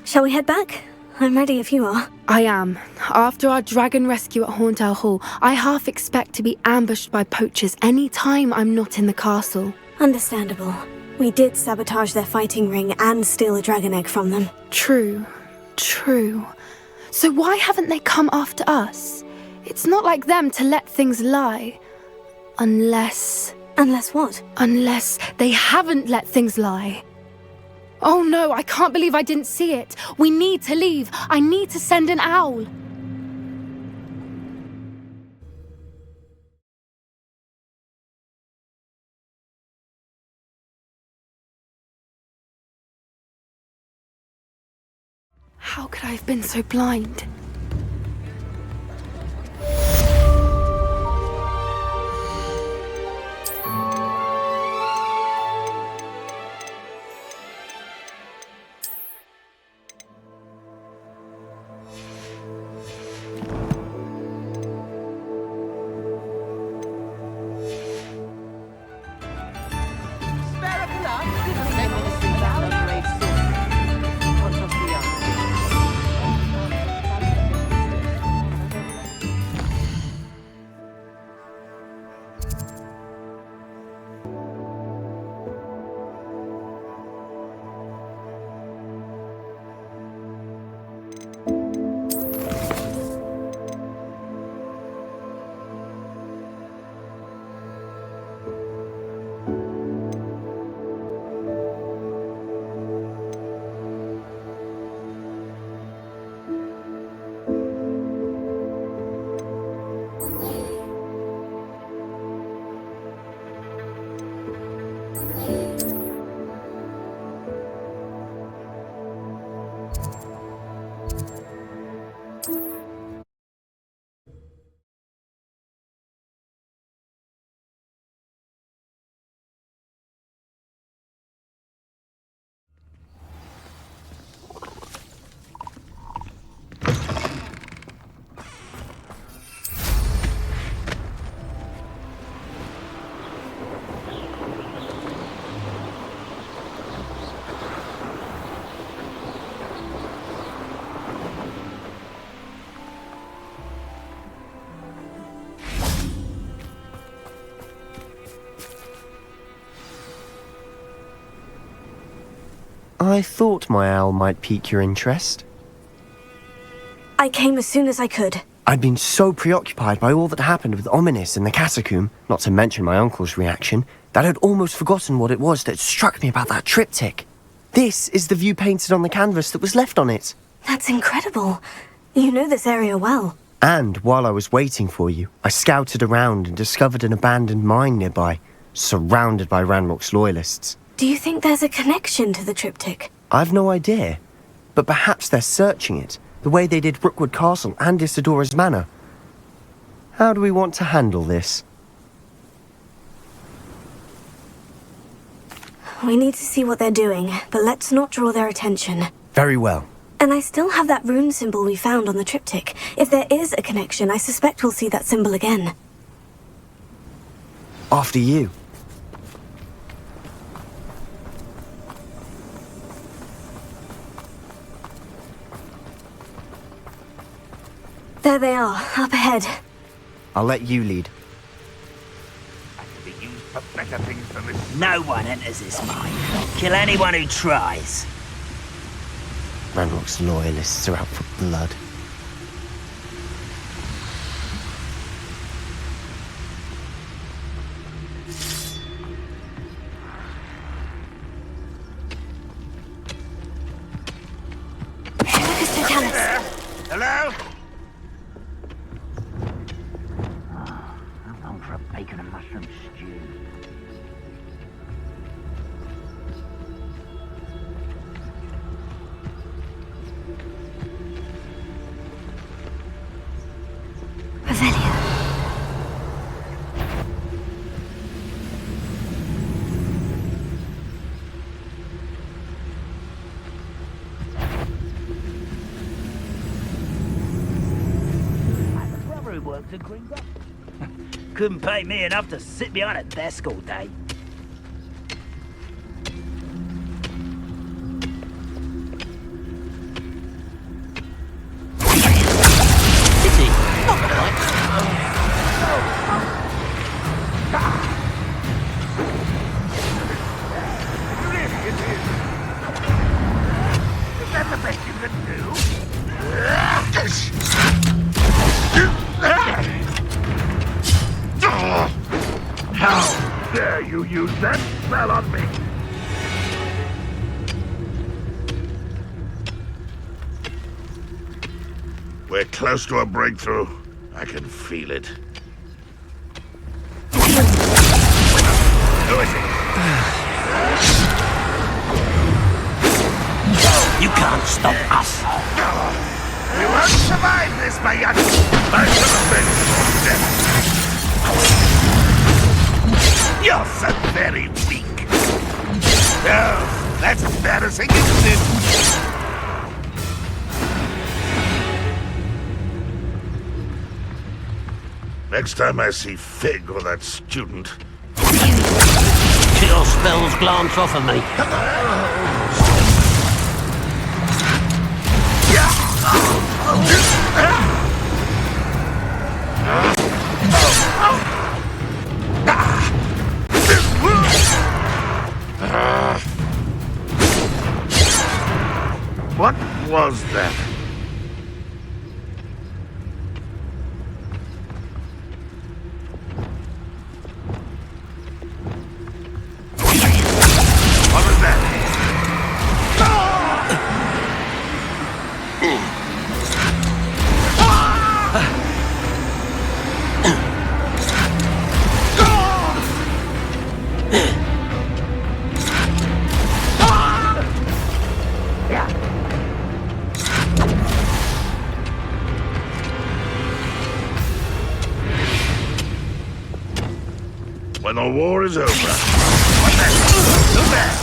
Shall we head back? I'm ready if you are. I am. After our dragon rescue at Hauntowl Hall, I half expect to be ambushed by poachers any time I'm not in the castle. Understandable. We did sabotage their fighting ring and steal a dragon egg from them. True. So why haven't they come after us? It's not like them to let things lie. Unless... Unless what? Unless they haven't let things lie. Oh no, I can't believe I didn't see it. We need to leave. I need to send an owl. How could I have been so blind? I thought my owl might pique your interest. I came as soon as I could. I'd been so preoccupied by all that happened with Ominis and the catacomb, not to mention my uncle's reaction, that I'd almost forgotten what it was that struck me about that triptych. This is the view painted on the canvas that was left on it. That's incredible. You know this area well. And while I was waiting for you, I scouted around and discovered an abandoned mine nearby, surrounded by Ranrock's loyalists. Do you think there's a connection to the triptych? I've no idea, but perhaps they're searching it, the way they did Rookwood Castle and Isidora's Manor. How do we want to handle this? We need to see what they're doing, but let's not draw their attention. Very well. And I still have that rune symbol we found on the triptych. If there is a connection, I suspect we'll see that symbol again. After you. There they are, up ahead. I'll let you lead. Be used for better things than this. No one enters this mine. Kill anyone who tries. Ranrock's loyalists are out for blood. Hello? I'm on for a bacon and mushroom stew. Works at Green Duck. Couldn't pay me enough to sit behind a desk all day. Pity. Not quite. Is that the best you can do? How dare you use that spell on me? We're close to a breakthrough. I can feel it. Who is it? You can't stop us. You won't survive this, my young. I should have been dead. You're so very weak. Oh, that's embarrassing, isn't it? Next time I see Fig or that student... Keep your spells glance off of me. What was that? What was that? When the war is over. What the? Who's that?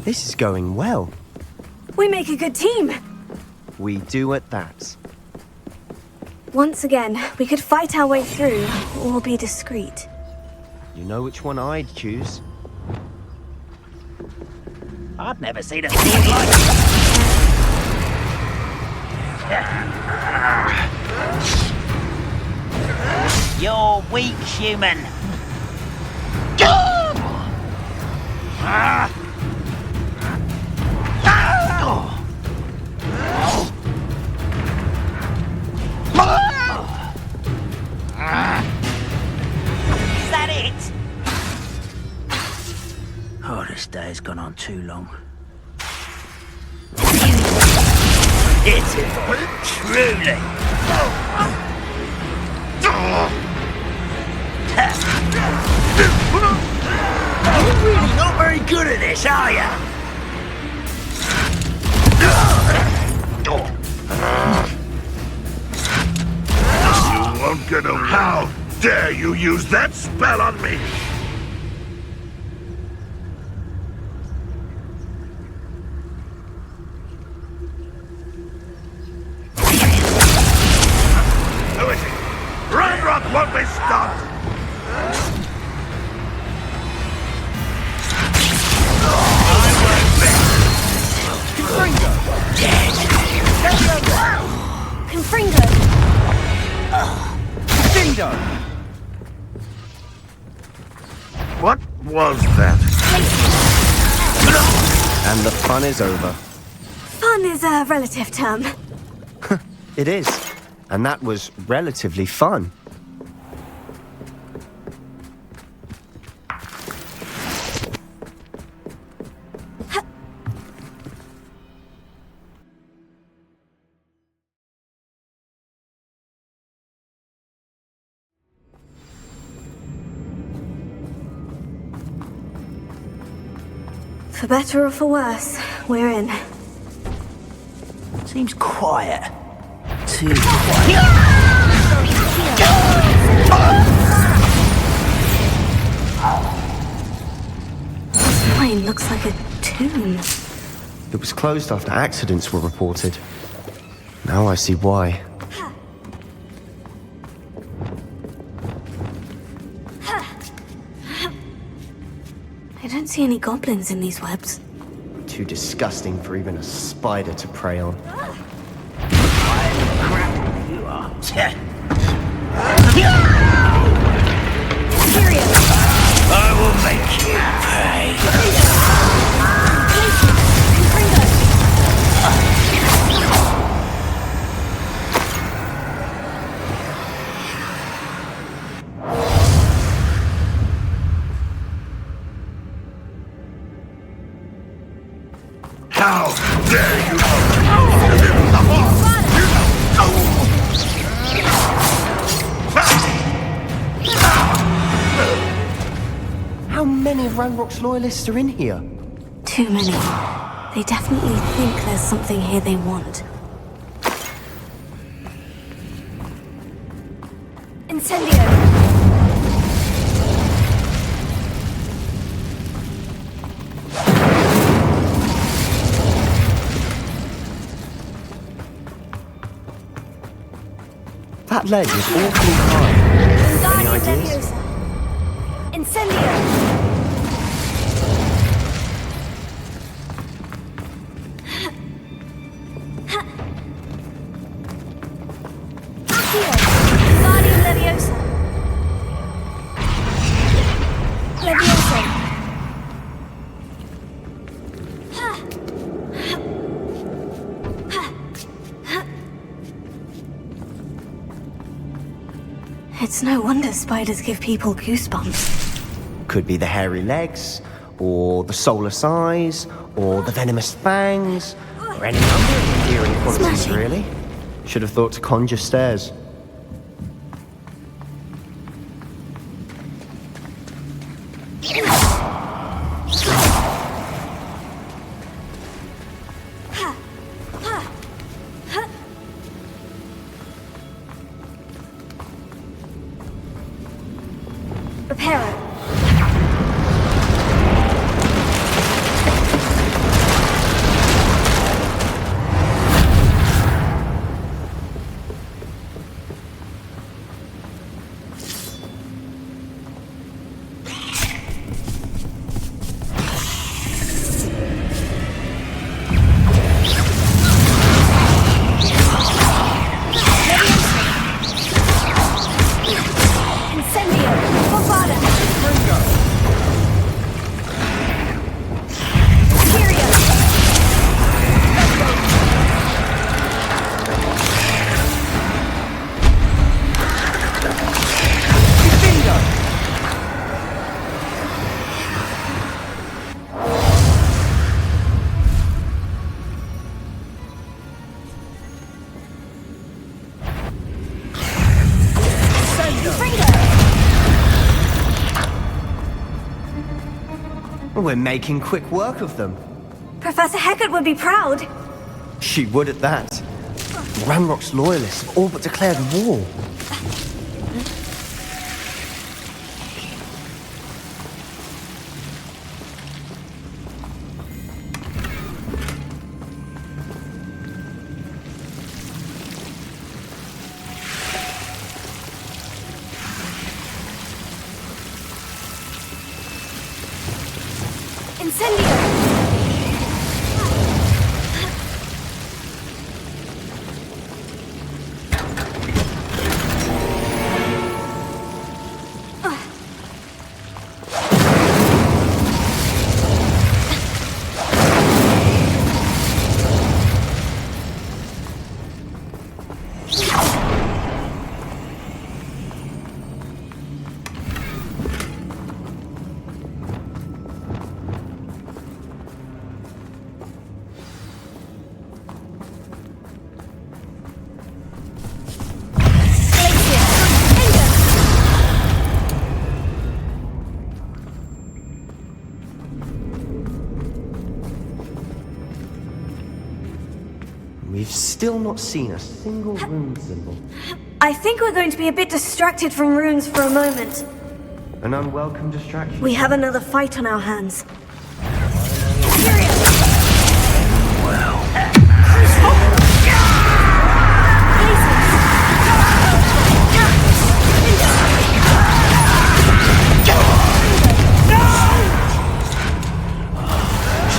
This is going well. We make a good team. We do at that. Once again, we could fight our way through, or be discreet. You know which one I'd choose. I've never seen a sword like it. You're weak, human. Is that it? Oh, this day has gone on too long. It's truly. You're really not very good at this, are you? You won't get away. How dare you use that spell on me? Who is it? Ranrock won't be stopped! Confringo! Bingo! What was that? And the fun is over. Fun is a relative term. It is. And that was relatively fun. For better or for worse, we're in. Seems quiet. Too quiet. This mine looks like a tomb. It was closed after accidents were reported. Now I see why. I don't see any goblins in these webs. Too disgusting for even a spider to prey on. You are. I will make you pay. How dare you! How many of Ranrock's loyalists are in here? Too many. They definitely think there's something here they want. Incendio! That ledge is awfully high. Any ideas? Incendio! Leviosa! It's no wonder spiders give people goosebumps. Could be the hairy legs, or the soulless eyes, or the venomous fangs, or any number of endearing qualities, really. Should have thought to conjure stairs. Incendio! Bombada! Well, we're making quick work of them. Professor Hecat would be proud. She would at that. Ranrock's loyalists have all but declared war. We've still not seen a single rune symbol. I think we're going to be a bit distracted from runes for a moment. An unwelcome distraction. We have another fight on our hands.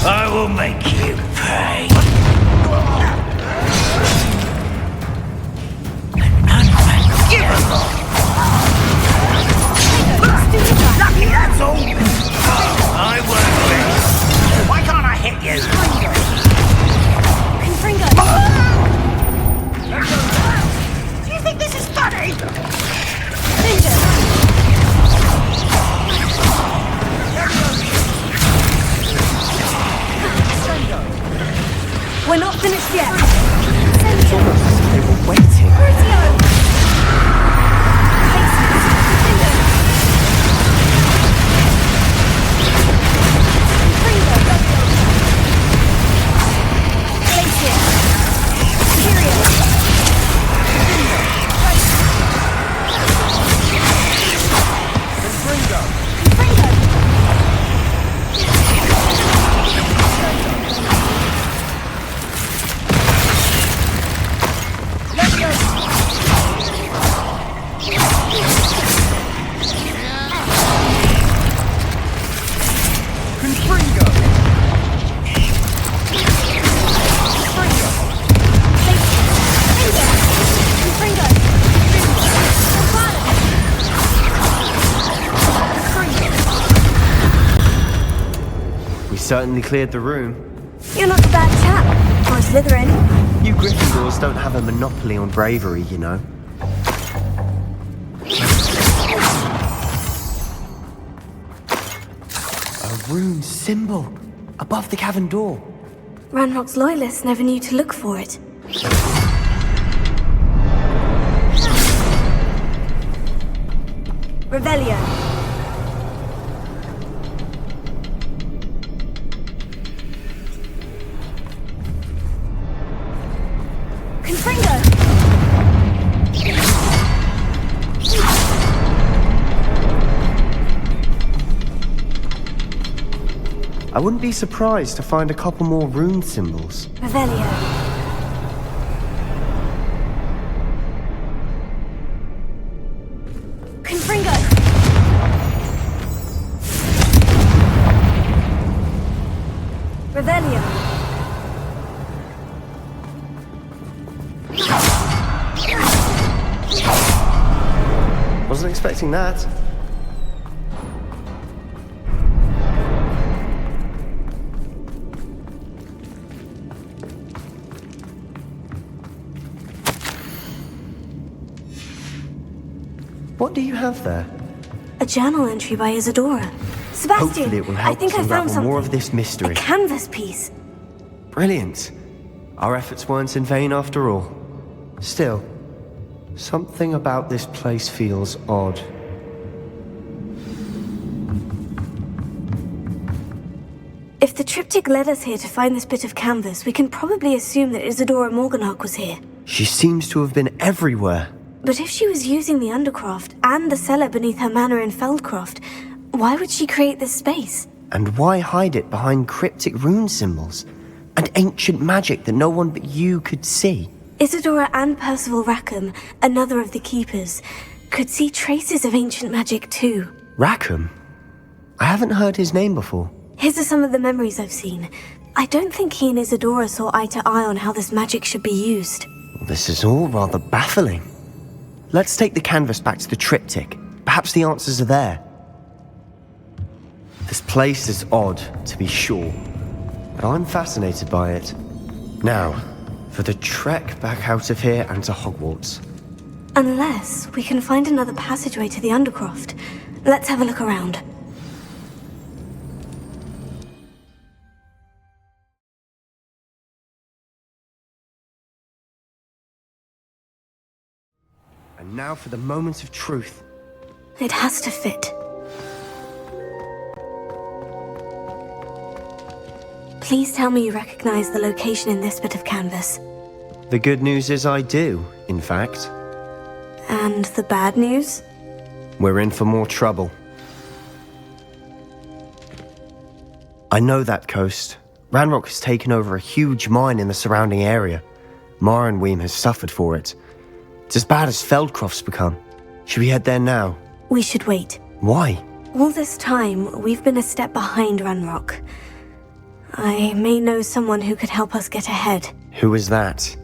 I will make you pay. Lucky, that's all. I won't win. Why can't I hit you? Confringo! Do you think this is funny? We're not finished yet. It's almost as if they were waiting. Certainly cleared the room. You're not a bad chap, or a Slytherin. You Gryffindors don't have a monopoly on bravery, you know. A rune symbol above the cavern door. Ranrock's loyalists never knew to look for it. Revelio. I wouldn't be surprised to find a couple more rune symbols. Revelio. Confringo. Revelio. Wasn't expecting that. What do you have there? A journal entry by Isadora. Sebastian, Hopefully it will help I think us I found unravel something. more of this mystery. A canvas piece. Brilliant. Our efforts weren't in vain after all. Still, something about this place feels odd. triptych led us here to find this bit of canvas, we can probably assume that Isadora Morganach was here. She seems to have been everywhere. But if she was using the Undercroft and the cellar beneath her manor in Feldcroft, why would she create this space? And why hide it behind cryptic rune symbols and ancient magic that no one but you could see? Isadora and Percival Rackham, another of the keepers, could see traces of ancient magic too. Rackham? I haven't heard his name before. His are some of the memories I've seen. I don't think he and Isadora saw eye to eye on how this magic should be used. This is all rather baffling. Let's take the canvas back to the triptych. Perhaps the answers are there. This place is odd, to be sure, but I'm fascinated by it. Now, for the trek back out of here and to Hogwarts. Unless we can find another passageway to the Undercroft. Let's have a look around. And now for the moment of truth. It has to fit. Please tell me you recognize the location in this bit of canvas. The good news is I do, in fact. And the bad news? We're in for more trouble. I know that coast. Ranrock has taken over a huge mine in the surrounding area. Marrenweem has suffered for it. It's as bad as Feldcroft's become. Should we head there now? We should wait. Why? All this time, we've been a step behind Ranrock. I may know someone who could help us get ahead. Who is that?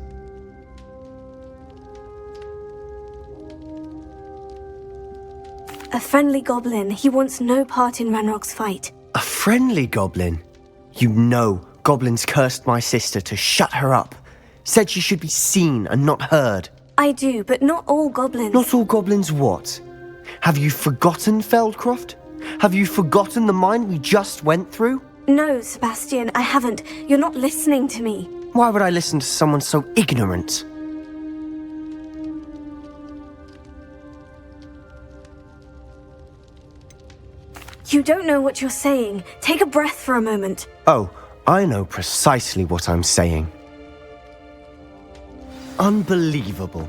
A friendly goblin. He wants no part in Ranrock's fight. A friendly goblin? You know goblins cursed my sister to shut her up. Said she should be seen and not heard. I do, but not all goblins. Not all goblins what? Have you forgotten Feldcroft? Have you forgotten the mine we just went through? No, Sebastian, I haven't. You're not listening to me. Why would I listen to someone so ignorant? You don't know what you're saying. Take a breath for a moment. Oh, I know precisely what I'm saying. Unbelievable.